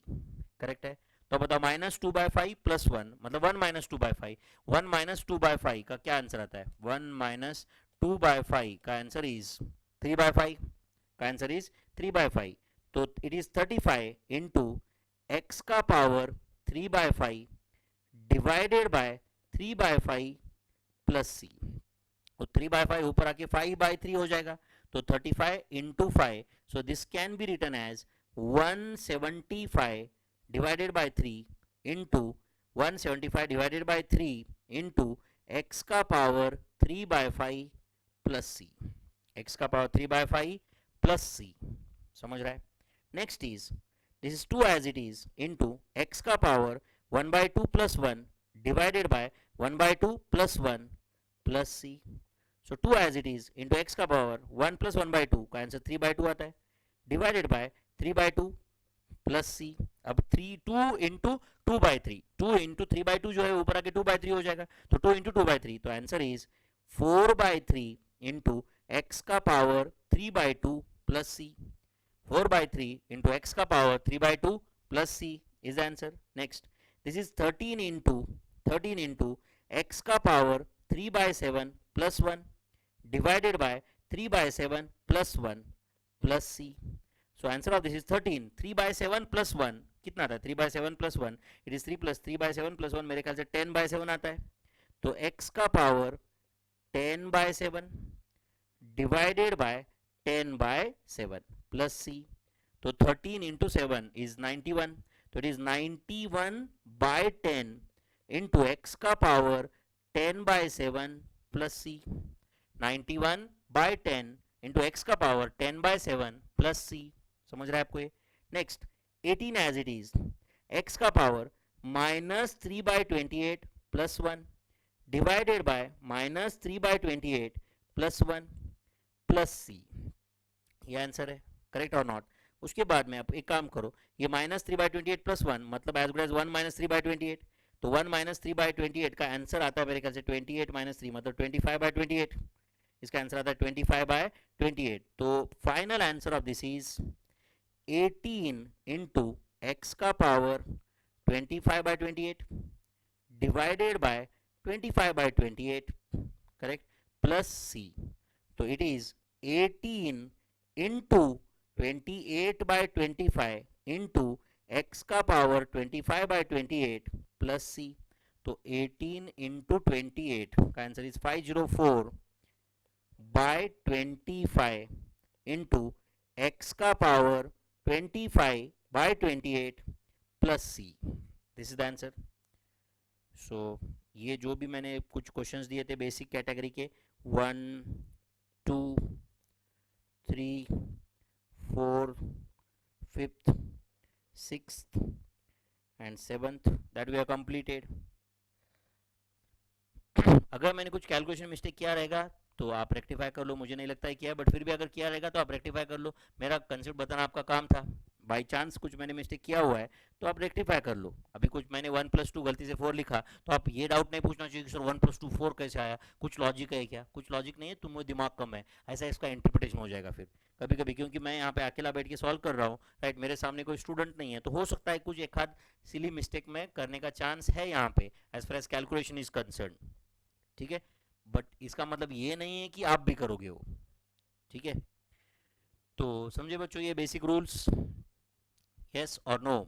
Correct है? तो बताओ -2/5 plus 1 मतलब 1 - 2/5, 1 - 2/5 का क्या आंसर आता है? 1 - 2/5 का आंसर इज 3/5 का आंसर इज 3/5। तो इट इज 35 इंटू x का power 3/5 divided by 3/5 plus c। तो 3/5 ऊपर आके 5/3 हो जाएगा, तो 35 into 5। So this can be written as 175 divided by 3 into 175 divided by 3 into x का पावर 3/5 प्लस सी, x का पावर 3/5 प्लस सी, समझ रहा है। Next is this is 2 as it is into x का power 1/2 plus 1 divided by 1/2 plus 1 plus C. So 2 as it is into x का पावर 1 प्लस 1/2 का आंसर 3/2 आता है, डिवाइडेड बाय 3/2 प्लस सी। अब 2 इंटू 2/3, 2 इंटू 3/2 जो है ऊपर आके 2/3 हो जाएगा, तो 2 इंटू 2/3, तो आंसर इज 4/3 इंटू एक्स का power 3/2 plus C. 4/3 into x का power 3/2 plus C is answer. Next this is 13 into x का power 3/7 plus 1 divided by 3/7 plus 1 plus C. So answer of this is 13, 3/7 plus 1 कितना था, 3/7 plus 1, it is 3 plus 3/7 plus 1, मेरे ख्याल से 10/7 आता है। तो x का पावर 10/7 डिवाइडेड बाय 10/7 प्लस सी। तो 13 इंटू 7 इज 91, तो इट इज 91/10 इंटू एक्स का power 10/7 plus C. 91/10 into x का पावर 10/7 प्लस सी, समझ रहा है आपको ये। Next 18 as it is x का power -3/28 plus 1 divided by -3/28 plus 1 plus C, ये आंसर है, करेक्ट और नॉट। उसके बाद में आप एक काम करो, ये -3/28 प्लस 1 मतलब एज गुड एज 1 -3/28, तो 1 -3/28 का आंसर आता है मेरे ख्याल से 28 -3 मतलब 25/28, इसका आंसर आता है 25/28। तो final answer of this is 18 into x का power 25/28 divided by 25/28, correct, plus सी। तो it is 18 into 28/25 into x का पावर 25/28 प्लस सी। तो 18 इंटू 28 का आंसर इज 504/25 इंटू एक्स का power 25/28 plus C, this is the answer. So ये जो भी मैंने कुछ क्वेश्चंस दिए थे बेसिक कैटेगरी के 1 2 3 4 5th 6th and 7th that we have completed। अगर मैंने कुछ कैलकुलेशन मिस्टेक किया रहेगा तो आप रेक्टिफाई कर लो, मुझे नहीं लगता है किया, बट फिर भी अगर किया रहेगा तो आप रेक्टिफाई कर लो, मेरा कंसेप्ट बताना आपका काम था। बाई चांस कुछ मैंने मिस्टेक किया हुआ है तो आप रेक्टिफाई कर लो। अभी कुछ मैंने 1 + 2 गलती से 4 लिखा तो आप ये डाउट नहीं पूछना चाहिए कि सर 1 + 2 4 कैसे आया, कुछ लॉजिक है क्या, कुछ लॉजिक नहीं है, तुम्हें दिमाग कम है, ऐसा इसका इंटरप्रिटेशन हो जाएगा फिर कभी कभी। क्योंकि मैं यहाँ पे अकेला बैठ के सॉल्व कर रहा हूँ, राइट, मेरे सामने कोई स्टूडेंट नहीं है, तो हो सकता है कुछ एक आध सिली मिस्टेक में करने का चांस है यहाँ पे as far as calculation is concern, ठीक है। बट इसका मतलब ये नहीं है कि आप भी करोगे वो, ठीक है। तो समझे बच्चों ये बेसिक रूल्स, यस और no,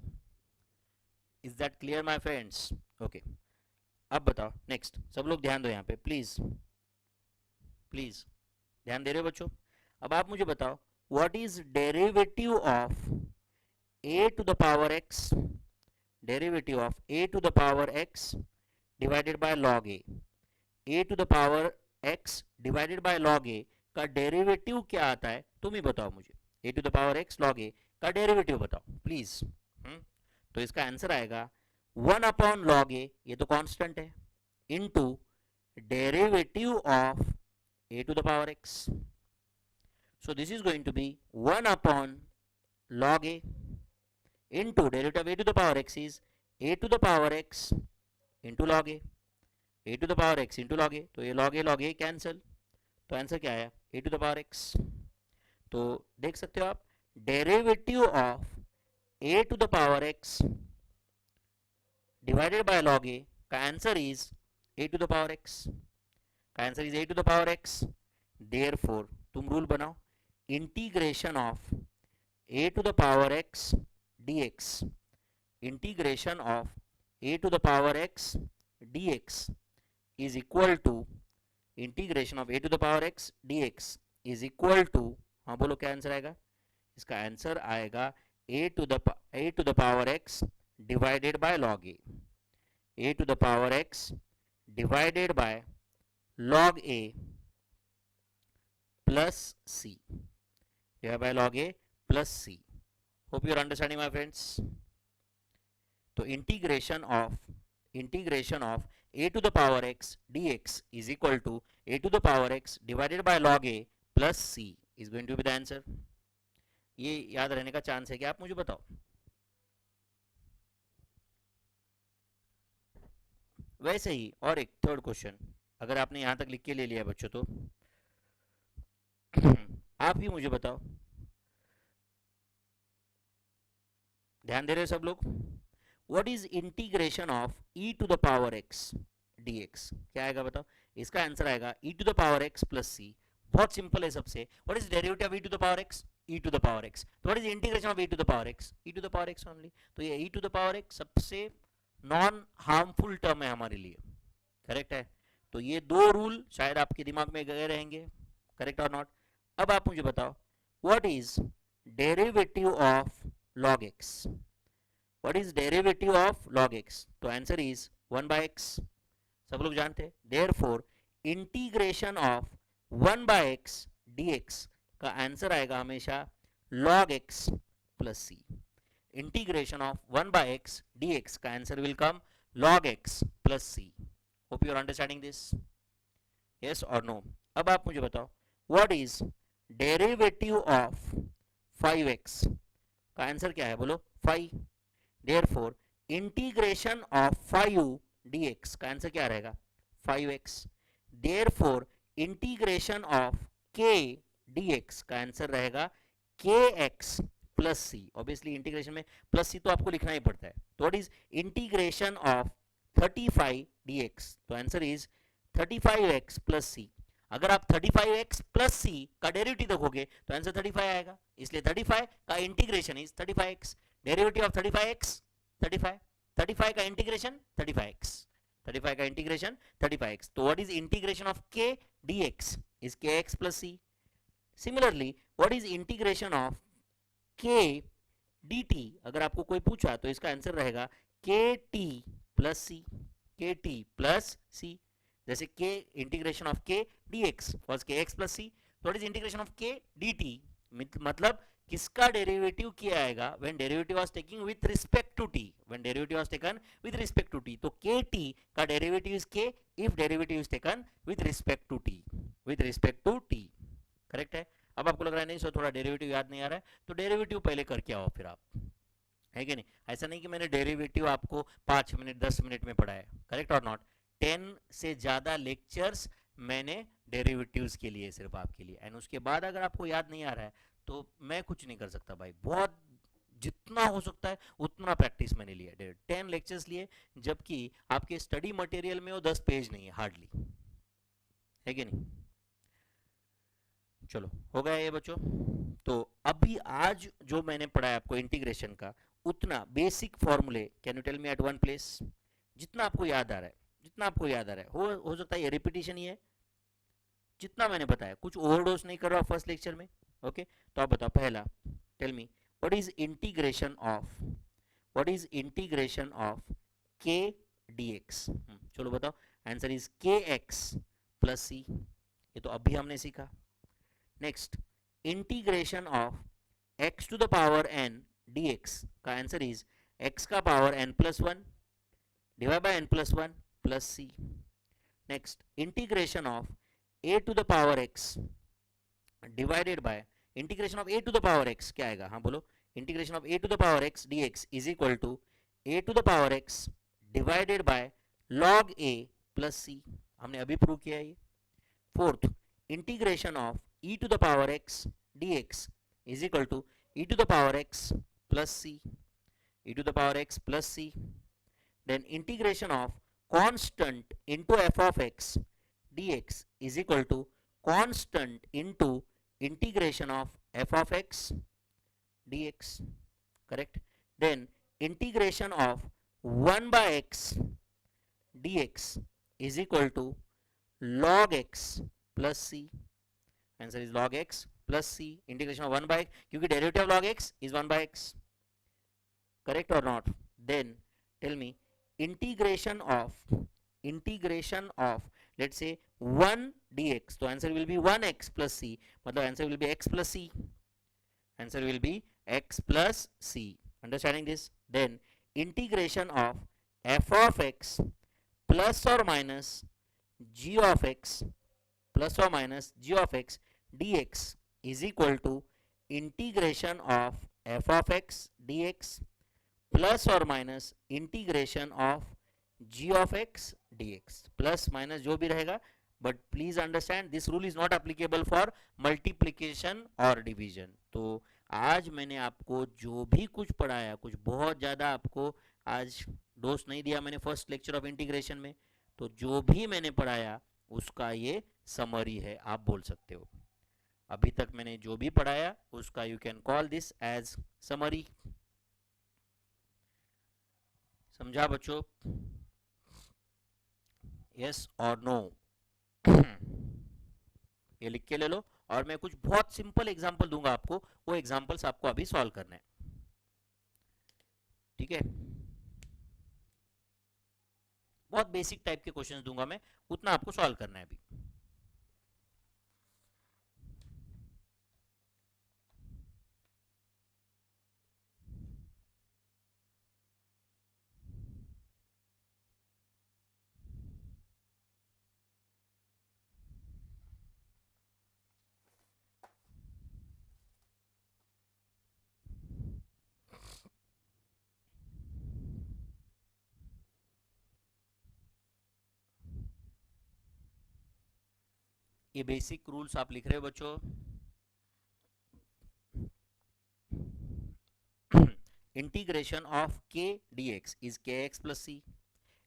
is that clear my friends? Okay, अब बताओ नेक्स्ट, सब लोग ध्यान दो यहाँ पे प्लीज, प्लीज ध्यान दे रहे हो बच्चों। अब आप मुझे बताओ what is derivative of a to the power x, derivative of a to the power x divided by log a to the power x divided by log a का डेरिवेटिव क्या आता है, तुम ही बताओ मुझे। a to the power x log a का डेरिवेटिव बताओ प्लीज। तो इसका आंसर आएगा 1/log a, ये तो कांस्टेंट है, into derivative of a to the power x। So this is going to be 1/log a into derivative of a to the power x is a to the power x into log a to the power x into log a, तो ये log a कैंसिल, तो आंसर क्या आया a to the power x। तो देख सकते हो आप derivative of a to the power x divided by log a का answer is a to the power x, का answer is a to the power x। Therefore तुम रूल बनाओ, integration of a to the power x dx, integration of a to the power x dx is equal to integration of a to the power x dx is equal to, हाँ बोलो क्या आंसर आएगा, इसका आंसर आएगा a to the power x divided by log a to the power x divided by log a plus c divided by log a plus c. Hope you are understanding, my friends. तो integration of a to the power x dx is equal to a to the power x divided by log a plus c is going to be the answer. ये याद रहने का चांस है क्या, आप मुझे बताओ. वैसे ही और एक थर्ड क्वेश्चन, अगर आपने यहां तक लिख के ले लिया बच्चों तो आप भी मुझे बताओ. ध्यान दे रहे हो सब लोग. What is integration of e to the power x dx, क्या आएगा बताओ. इसका आंसर आएगा e to the power x plus C. बहुत सिंपल है सबसे. What is derivative of e to the power x, e to the power x. तो what is integration of e to the power x, e to the power x only. तो ये e to the power x सबसे नॉन हार्मफुल टर्म है हमारे लिए. करेक्ट है. तो ये दो रूल शायद आपके दिमाग में गए रहेंगे. करेक्ट और नॉट. अब आप मुझे बताओ what is derivative of log x. What is derivative of log x? तो आंसर इज 1 by x. सब लोग जानते हैं. Therefore integration of 1 by x dx का आंसर आएगा हमेशा log x plus c. Integration of 1 by x dx का answer will come log x plus c. Hope you are understanding this. Yes or no? अब आप मुझे बताओ what is derivative of 5x का आंसर क्या है, बोलो 5. Therefore इंटीग्रेशन ऑफ 5 dx का आंसर क्या रहेगा 5x. Therefore integration of k dx का आंसर रहेगा kx प्लस सी. ऑब्वियसली इंटीग्रेशन में प्लस सी तो आपको लिखना ही पड़ता है. तो what is integration of 35 dx, तो आंसर इज 35x प्लस सी. अगर आप 35x प्लस सी का डेरिवेटिव देखोगे तो आंसर 35 आएगा. इसलिए 35 का integration is 35x. Derivative of 35x 35, 35 का इंटीग्रेशन 35x, 35 का इंटीग्रेशन 35x. तो what is integration of k dx is kx plus c. Similarly what is integration of k dt, अगर आपको कोई पूछा तो इसका आंसर रहेगा kt plus c, kt plus c. जैसे k integration of k dx was kx plus c. तो what is integration of k dt, मतलब किसका डेरिवेटिव किया आएगा when derivative was taking with respect to t, when derivative was taken with respect to t. तो kt का derivative is k if derivative is taken with respect to t, with respect to t. Correct है. अब आपको लग रहा है नहीं सर थोड़ा डेरिवेटिव याद नहीं आ रहा है, तो डेरिवेटिव पहले करके आओ फिर आप, है कि नहीं. ऐसा नहीं कि मैंने डेरिवेटिव आपको 5 मिनट 10 मिनट में पढ़ाया. करेक्ट और नॉट. 10 से ज्यादा लेक्चर्स मैंने डेरिवेटिव्स के लिए सिर्फ आपके लिए. एंड उसके बाद अगर आपको याद नहीं आ रहा है तो मैं कुछ नहीं कर सकता भाई. बहुत जितना हो सकता है उतना प्रैक्टिस मैंने लिया. 10 लेक्चर्स लिए, जबकि आपके स्टडी मटेरियल में वो 10 पेज नहीं है हार्डली, है कि नहीं. चलो हो गया ये बच्चों. तो अभी आज जो मैंने पढ़ाया आपको इंटीग्रेशन का, उतना बेसिक फॉर्मूले can you tell me at one place, जितना आपको याद आ रहा है, जितना आपको याद आ रहा है. हो सकता है ये रिपीटिशन ही है जितना मैंने बताया, कुछ ओवरडोज नहीं कर रहा फर्स्ट लेक्चर में. ओके तो आप बताओ पहला, tell me what is integration of, what is integration of k dx. चलो बताओ. Answer is kx plus c. ये तो अभी हमने सीखा. Next integration of x to the power n dx का आंसर इज x का power n plus 1 divide by n plus 1 plus c. Next integration of a to the power x divided by integration of a to the power x क्या आएगा, हाँ बोलो. Integration of a to the power x dx is equal to a to the power x divided by log a plus c. हमने अभी प्रूव किया है ये. Fourth integration of e to the power x dx is equal to e to the power x plus c, e to the power x plus c. Then integration of constant into f of x dx is equal to constant into integration of f of x dx. Correct. Then integration of 1 by x dx is equal to log x plus c. Answer is log x plus c. Integration of 1 by x, क्योंकि derivative of log x is 1 by x. Correct or not? Then tell me integration of let's say 1 dx, तो answer will be 1x plus C, मतलब answer will be x plus C, answer will be x plus C. Understanding this? Then integration of f of x plus और minus g of x plus और minus g of x dx is equal to integration of f of x dx plus और minus integration of g of x dx. Plus minus जो भी रहेगा, but please understand this rule is not applicable for multiplication और डिवीजन. तो आज मैंने आपको जो भी कुछ पढ़ाया, कुछ बहुत ज़्यादा आपको आज डोज नहीं दिया मैंने फर्स्ट लेक्चर ऑफ इंटीग्रेशन में, तो जो भी मैंने पढ़ाया उसका ये समरी है, आप बोल सकते हो. अभी तक मैंने जो भी पढ़ाया उसका you can call this as summary. समझा बच्चों? यस और नो? ये लिख के ले लो, और मैं कुछ बहुत सिंपल एग्जांपल दूंगा आपको, वो एग्जांपल्स आपको अभी सॉल्व करना है. ठीक है? बहुत बेसिक टाइप के क्वेश्चंस दूंगा मैं, उतना आपको सॉल्व करना है अभी. ये बेसिक रूल्स आप लिख रहे हो बच्चों? Integration of k dx is kx plus c.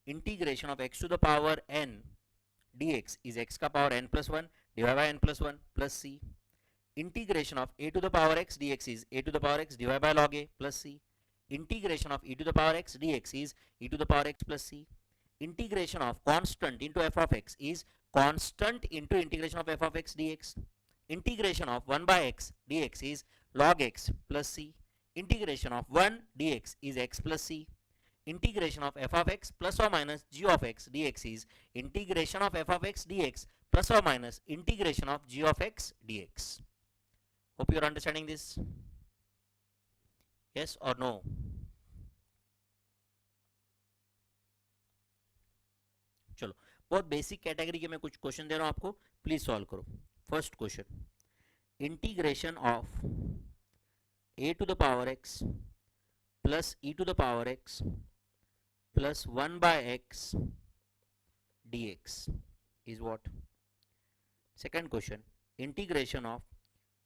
Integration of x to the power n dx is x का power n plus 1 divided by n plus 1 plus c. Integration of a to the power x dx is a to the power x divided by log a plus c. Integration of e to the power x dx is e to the power x plus c. Integration of constant into f of x is constant into integration of f of x dx. Integration of 1 by x dx is log x plus c. Integration of 1 dx is x plus c. Integration of f of x plus or minus g of x dx is integration of f of x dx plus or minus integration of g of x dx. Hope you are understanding this. Yes or no? चलो, बहुत बेसिक कैटेगरी के मैं कुछ क्वेश्चन दे रहा हूं आपको, प्लीज सॉल्व करो. First question, integration of a to the power x plus e to the power x plus 1 by x dx is what? Second question, integration of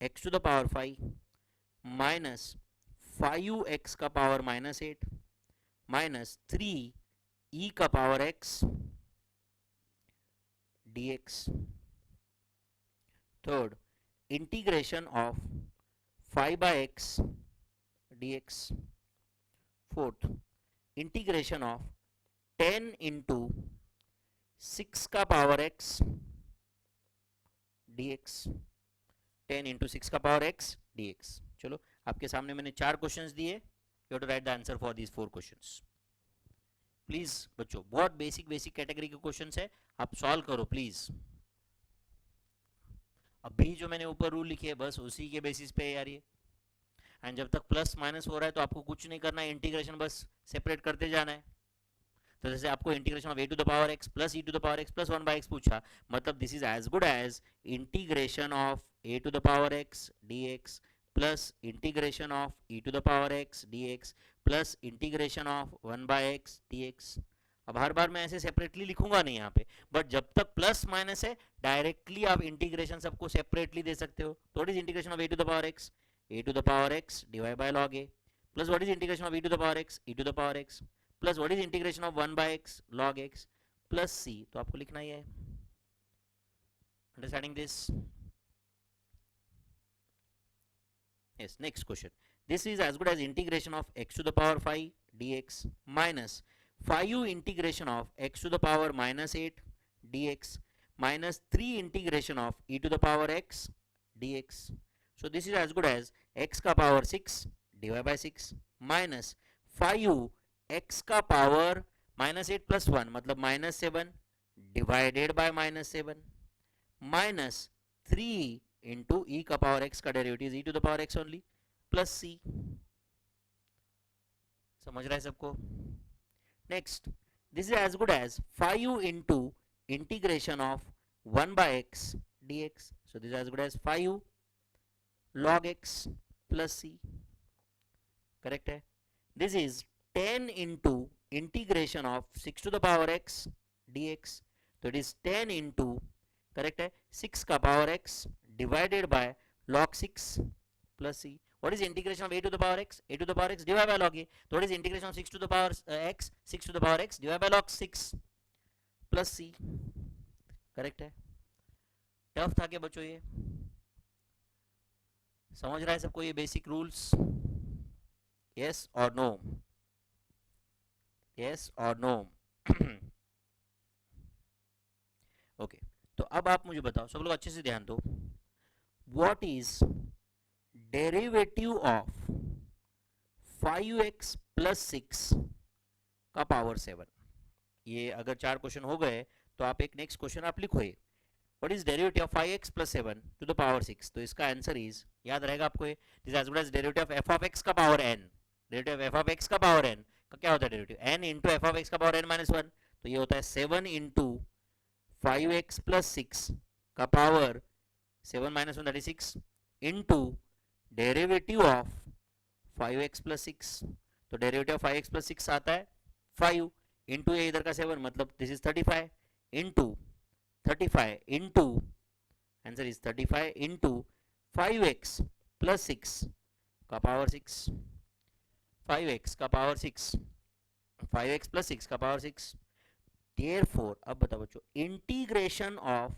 x to the power 5 minus 5x का पावर minus 8 minus 3 e का power x dx. Third, integration of 5 by x dx. Fourth, integration of 10 into 6 का पावर x dx. 10 into 6 का पावर x dx. चलो, आपके सामने मैंने 4 क्वेश्चंस दिए, you have to write the answer for these 4 questions. Please बच्चों, बहुत बेसिक कैटेगरी के क्वेश्चंस है, आप सॉल्व करो प्लीज. अभी जो मैंने ऊपर रूल लिखे है बस उसी के बेसिस पे यार ये. एंड जब तक प्लस माइनस हो रहा है तो आपको कुछ नहीं करना है, इंटीग्रेशन बस सेपरेट करते जाना है. तो जैसे आपको integration of a to the power x plus e to the power x plus 1 by x पूछा, मतलब this is as good as integration of a to the power x dx plus integration of e to the power x dx plus integration of 1 by x dx. अब हर बार मैं ऐसे सेपरेटली लिखूंगा नहीं यहाँ पे, बट जब तक प्लस माइनस है डायरेक्टली आप इंटीग्रेशन सबको सेपरेटली दे सकते हो. तो what is integration of a to the power x? a to the power x divided by log a plus what is integration of e to the power x? e to the power x plus what is integration of 1 by x log x plus c. तो आपको लिखना ही है. Understanding this? Yes. Next question. This is as good as integration of x to the power 5 dx minus 5 integration of x to the power minus 8 dx minus 3 integration of e to the power x dx. So this is as good as x का power 6 divide by 6 minus 5 x का पावर माइनस 8 प्लस 1 मतलब minus 7 divided by minus 7. Minus 3 into e का पावर एक्स का derivative e to the power x only plus सी। समझ रहा है सबको? Next, this is as good as 5 into integration of 1 by x dx. So this is as good as 5 log x plus c. Correct है? This is 10 into integration of 6 to the power x dx. So it is 10 into, correct है, 6 का power x divided by log 6 plus c. What is integration of a to the power x? A to the power x divided by log a. So what is integration of 6 to the power x? 6 to the power x divided by log 6 plus c. Correct है? टफ था क्या बच्चों ये? समझ रहा है सबको ये बेसिक रूल्स? यस और नो? यस और नो? ओके, तो अब आप मुझे बताओ, सब लोग अच्छे से ध्यान दो, what is derivative of 5x plus 6 का पावर 7? ये अगर 4 क्वेश्चन हो गए तो आप एक नेक्स्ट क्वेश्चन आप लिखो, ये what is derivative of 5x plus 7 to the power 6? तो इसका आंसर इज, याद रहेगा आपको, ये this as good as derivative of f of x का power n। Derivative of f of x का पावर n का क्या होता है derivative? n into f of x का पावर n माइनस 1। तो ये होता है 7 इंटू 5x प्लस 6 का power 7 minus 1 that is 6 into derivative of 5x plus 6। तो डेरिवेटिव ऑफ 5x प्लस 6 आता है 5 इंटू ये इधर का 7, मतलब this is 35 into 35 into, answer is 35 into 5x plus 6 का पावर 6, 5x का पावर 6, 5x प्लस 6 का पावर 6। Therefore, अब बताओ बच्चों, इंटीग्रेशन ऑफ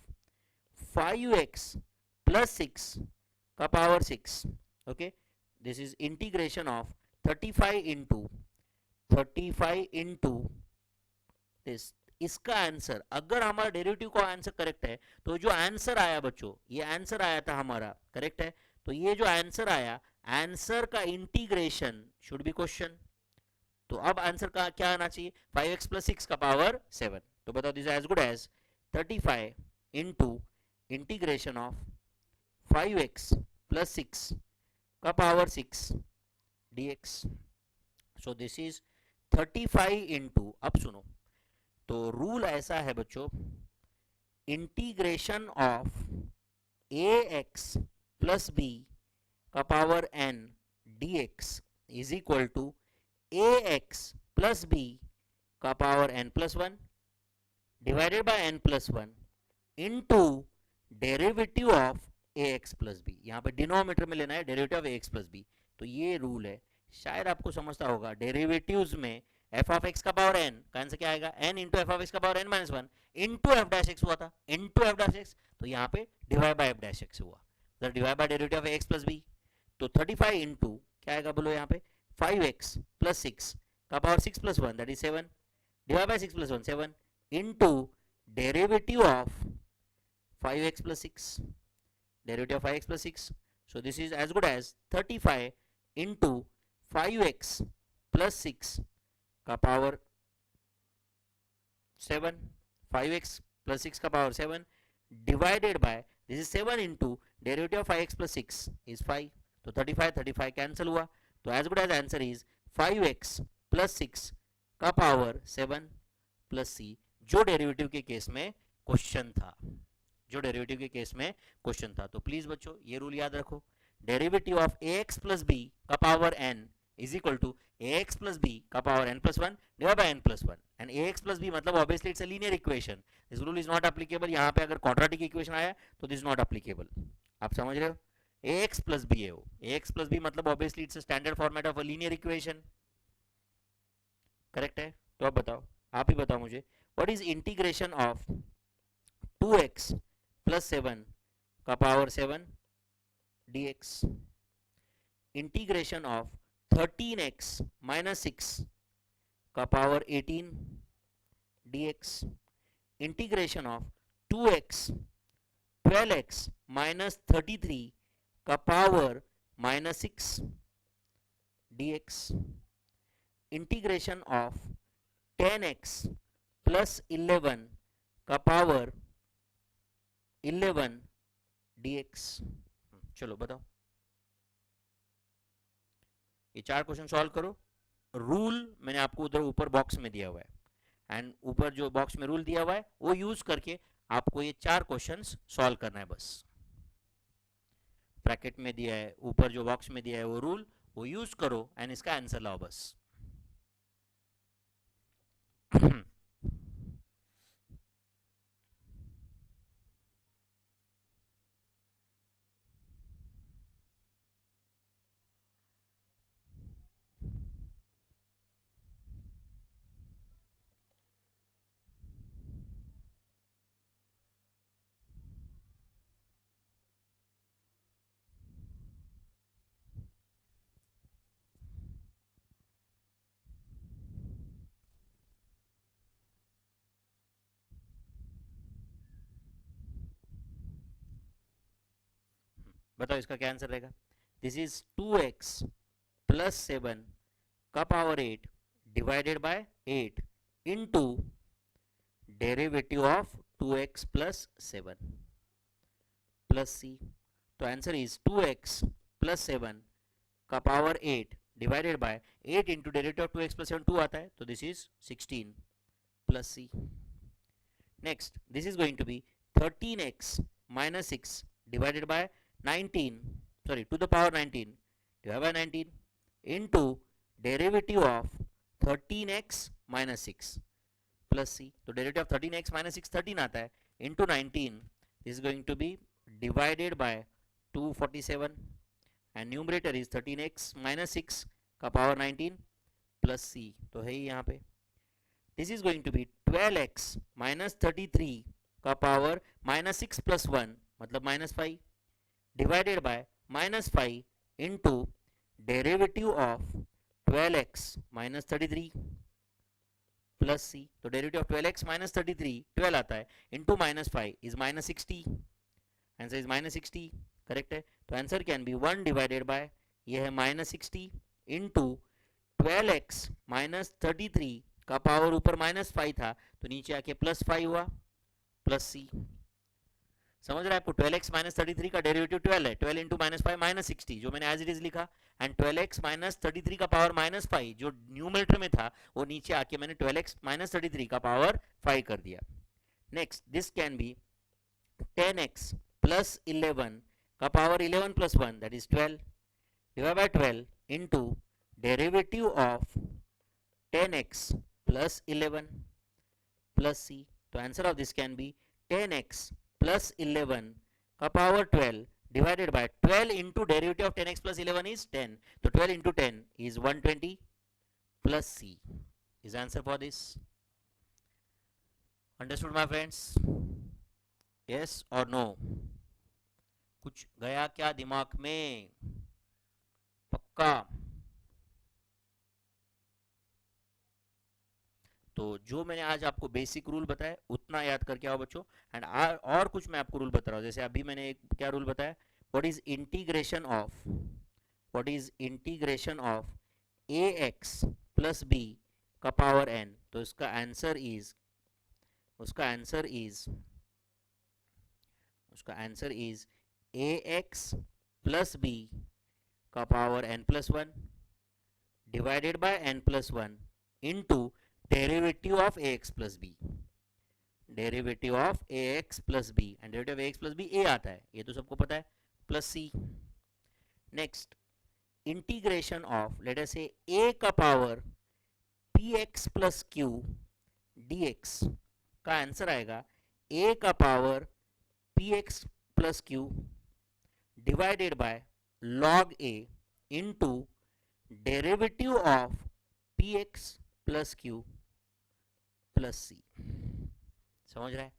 5x प्लस 6 का power 6, okay, this is integration of 35 into this. इसका आंसर, अगर हमारा डेरिवेटिव का आंसर करेक्ट है, तो जो आंसर आया बच्चों, ये आंसर आया था हमारा, करेक्ट है, तो ये जो आंसर आया, आंसर का इंटीग्रेशन शुड बी क्वेश्चन। तो अब आंसर का क्या आना चाहिए? 5x प्लस 6 का पावर 7। तो बताओ, this as good as 35 into integration of 5x plus 6 का power 6 dx। So this is 35 into, अब सुनो, तो रूल ऐसा है बच्चों, integration of ax plus b का power n dx is equal to ax plus b का power n plus 1 divided by n plus 1 into derivative of ax plus b। यहाँ पे डिनोमिनेटर में लेना है derivative of ax plus b। तो ये रूल है, शायद आपको समझता होगा, डेरिवेटिव्स में f ऑफ x का पावर n का आंसर क्या आएगा? n into f of x का power n minus 1 into f dash x हुआ था, इंटू एफ डैश एक्स, तो यहाँ पे divide by f dash x हुआ, तो divide by derivative of x plus b। तो 35 इंटू क्या आएगा बोलो यहाँ पे? 5x प्लस 6 का power 6 plus 1 that is 7 divide by 6 plus 1 7 into derivative of 5x plus 6, derivative of 5x plus 6। So this is as good as 35 into 5x plus 6 का पावर 7, 5x प्लस 6 का power 7 divided by, this is 7 into derivative of 5x plus 6 is 5। तो 35 कैंसिल हुआ, तो as good as answer is 5x plus 6 का पावर 7 प्लस c, जो डेरिवेटिव के केस में क्वेश्चन था, जो डेरिवेटिव के केस में क्वेश्चन था। तो प्लीज बच्चों ये रूल याद रखो, derivative of ax plus b का power n is equal to ax plus b का power n plus 1 divide by n plus 1, and ax plus b मतलब obviously it's a linear equation, this rule is not applicable. यहाँ पे अगर क्वाड्रेटिक इक्वेशन आया तो दिस नॉट एप्लीकेबल, आप समझ रहे हो? ax प्लस b है वो, ax प्लस b मतलब obviously it's a standard format of a linear equation, correct है? तो अब बताओ, आप ही बताओ मुझे, what is integration of 2x plus 7 का power 7 dx, integration of 13x minus 6 का power 18 dx, integration of 2x 12x minus 33 का power minus 6 dx, integration of 10x plus 11 का पावर 11 dx। चलो बताओ, ये 4 क्वेश्चन सॉल्व करो। रूल मैंने आपको उधर ऊपर बॉक्स में दिया हुआ है, एंड ऊपर जो बॉक्स में रूल दिया हुआ है वो यूज करके आपको ये 4 क्वेश्चंस सॉल्व करना है बस। ब्रैकेट में दिया है, ऊपर जो बॉक्स में दिया है वो रूल, वो यूज करो एंड इसका आंसर लाओ बस। बताओ इसका क्या आंसर रहेगा। दिस इज 2x प्लस 7 का power 8 divided by 8 into derivative of 2x plus 7 plus सी। तो आंसर इज 2x प्लस 7 का power 8 divided by 8 into derivative of 2x plus 7 2 आता है, तो this is 16 plus C. Next this is going to be 13x minus 6 divided by 19, sorry, to the power 19 divided by 19 into derivative of 13x minus 6 plus c। तो derivative of 13x minus 6 13 आता है, into 19, this is going to be divided by 247 and numerator is 13x minus 6 का power 19 plus c, तो है ही यहाँ पे। This is going to be 12x minus 33 का पावर माइनस 6 प्लस 1 मतलब minus 5 divided by minus 5 into derivative of 12x minus 33 plus सी। तो डेरिवेटिव ऑफ 12x माइनस 33 12 आता है, into minus 5 is minus 60, answer is minus 60, correct है। तो answer can be 1 divided by ये है माइनस 60 इंटू 12x माइनस 33 का पावर ऊपर माइनस 5 था तो नीचे आके प्लस 5 हुआ प्लस सी। समझ रहा है आपको। 12x माइनस 33 का डेरिवेटिव 12 है, 12 इंटू माइनस 5 माइनस 60 जो मैंने एज इट इज लिखा, एंड 12x माइनस 33 का पावर माइनस 5 जो न्यूमरेटर में था वो नीचे आके मैंने 12x माइनस 33 का पावर 5 कर दिया। Next this can be 10x plus 11 का power 11 plus 1 that is 12 divide by 12 into derivative of 10x plus 11 plus सी। तो answer of this can be 10x plus 11 का power 12 divided by 12 into derivative of 10x plus 11 is 10, तो 12 into 10 is 120 plus C is answer for this. Understood my friends, yes और नो? कुछ गया क्या दिमाग में? पक्का? तो जो मैंने आज आपको बेसिक रूल बताया उतना याद करके आओ बच्चों, एंड और कुछ मैं आपको रूल बता रहा हूँ। जैसे अभी मैंने एक क्या रूल बताया, what is integration of a x plus b का पावर एन। तो उसका answer is a x plus b का power n plus 1 divided by n plus 1 into derivative of ax plus b, derivative of ax plus b, and derivative of ax plus b a आता है, ये तो सबको पता है, plus c। Next integration of let us say a का power px plus q dx का आंसर आएगा a का power px plus q divided by log a into derivative of px plus q plus सी। समझ रहा है?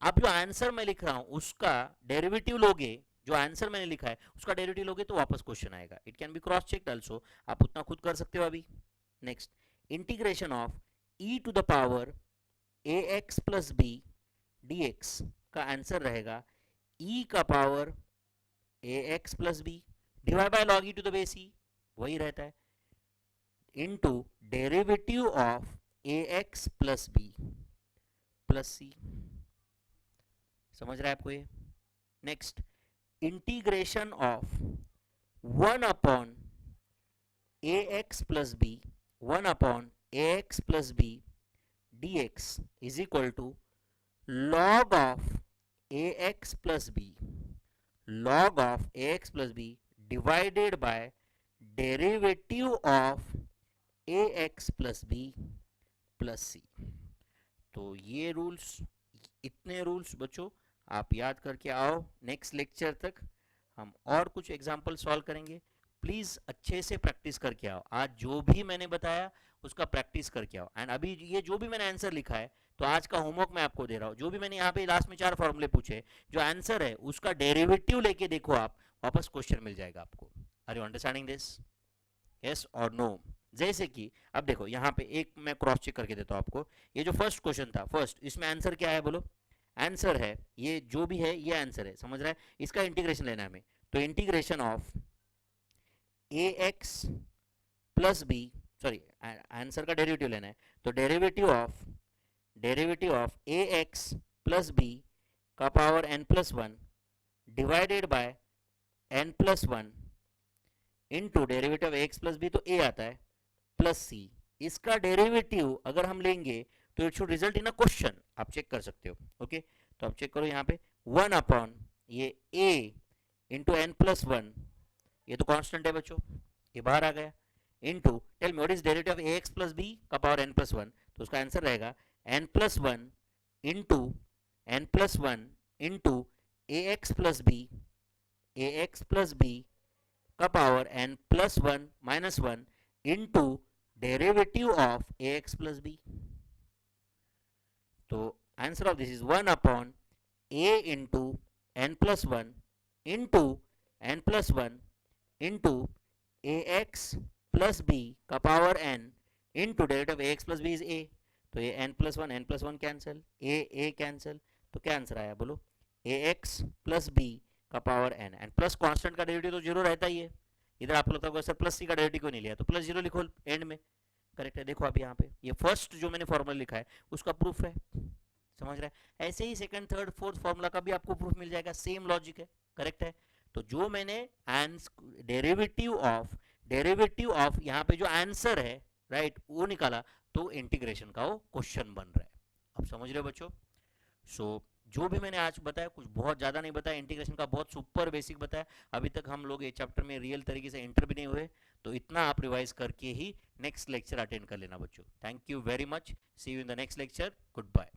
अब जो आंसर मैं लिख रहा हूं उसका डेरिवेटिव लोगे, जो आंसर मैंने लिखा है उसका डेरिवेटिव लोगे तो वापस क्वेश्चन आएगा। It can be cross checked also, आप उतना खुद कर सकते हो अभी। Next integration of e to the power ax plus b dx का आंसर रहेगा e का power ax plus b divide by log e to the base e, वही रहता है, into derivative of ax plus b plus सी। समझ रहा है आपको ये? Next, integration of 1 upon a x plus B, 1 upon a x plus b dx is equal to log of ax plus b, log of ax plus b divided by derivative of ax plus b plus c. तो ये रूल्स, इतने रूल्स बच्चों आप याद करके आओ, नेक्स्ट लेक्चर तक हम और कुछ एग्जाम्पल सॉल्व करेंगे. प्लीज अच्छे से प्रैक्टिस करके आओ. आज जो भी मैंने बताया उसका प्रैक्टिस करके आओ. एंड अभी ये जो भी मैंने आंसर लिखा है, तो आज का होमवर्क मैं आपको दे रहा हूँ. जो भी मैंने यहाँ पे लास्ट में 4 फॉर्मूले पूछे, जो आंसर है उसका डेरिवेटिव लेके देखो आप, वापस क्वेश्चन मिल जाएगा आपको. Are you understanding this? Yes और नो? जैसे कि अब देखो यहाँ पे एक मैं क्रॉस चेक करके देता हूँ आपको. ये जो फर्स्ट क्वेश्चन था, फर्स्ट, इसमें आंसर क्या है बोलो? आंसर है ये जो भी है, ये आंसर है, समझ रहा है? इसका इंटीग्रेशन लेना है हमें. तो integration of a x plus b, sorry answer का डेरिवेटिव लेना है, तो derivative of a x plus b का power n plus one divided by n plus one into derivative of x plus b, तो ए आता है, प्लस सी. इसका डेरिवेटिव अगर हम लेंगे तो it should result in a question. आप चेक कर सकते हो. ओके, तो आप चेक करो यहाँ पे 1 अपॉन ये a into n plus one, ये तो कांस्टेंट है बच्चों, ये बाहर आ गया, into tell me what is derivative of ax plus b का पावर n प्लस वन, तो उसका आंसर रहेगा n plus one into n plus one into a x plus b का power n plus one minus one into derivative of a x plus b. तो answer of this is 1 upon a into n plus one into n plus one into a x plus b का power n into derivative of a x plus b is a. तो ये n plus one cancel, a cancel, तो क्या आंसर आया बोलो? ए एक्स प्लस बी का power n. And plus constant का डेरिवेटिव तो जीरो रहता ही है. इधर आपको लगता होगा सर प्लस सी का डेरिवेटिव क्यों नहीं लिया, तो प्लस जीरो लिखो एंड में. करेक्ट है. देखो आप यहाँ पे ये फर्स्ट जो मैंने फॉर्मूला लिखा है उसका प्रूफ है, समझ रहा है? ऐसे ही सेकंड थर्ड फोर्थ फॉर्मूला का भी आपको प्रूफ मिल जाएगा, सेम लॉजिक है. करेक्ट है. तो जो मैंने डेरिवेटिव ऑफ यहाँ पे जो आंसर है, राइट, वो निकाला, तो इंटीग्रेशन का वो क्वेश्चन बन रहा है. अब समझ रहे हो बच्चों? सो जो भी मैंने आज बताया कुछ बहुत ज़्यादा नहीं बताया, इंटीग्रेशन का बहुत सुपर बेसिक बताया. अभी तक हम लोग ये चैप्टर में रियल तरीके से एंटर भी नहीं हुए, तो इतना आप रिवाइज करके ही नेक्स्ट लेक्चर अटेंड कर लेना बच्चों. Thank you very much. See you in the next lecture. Good bye.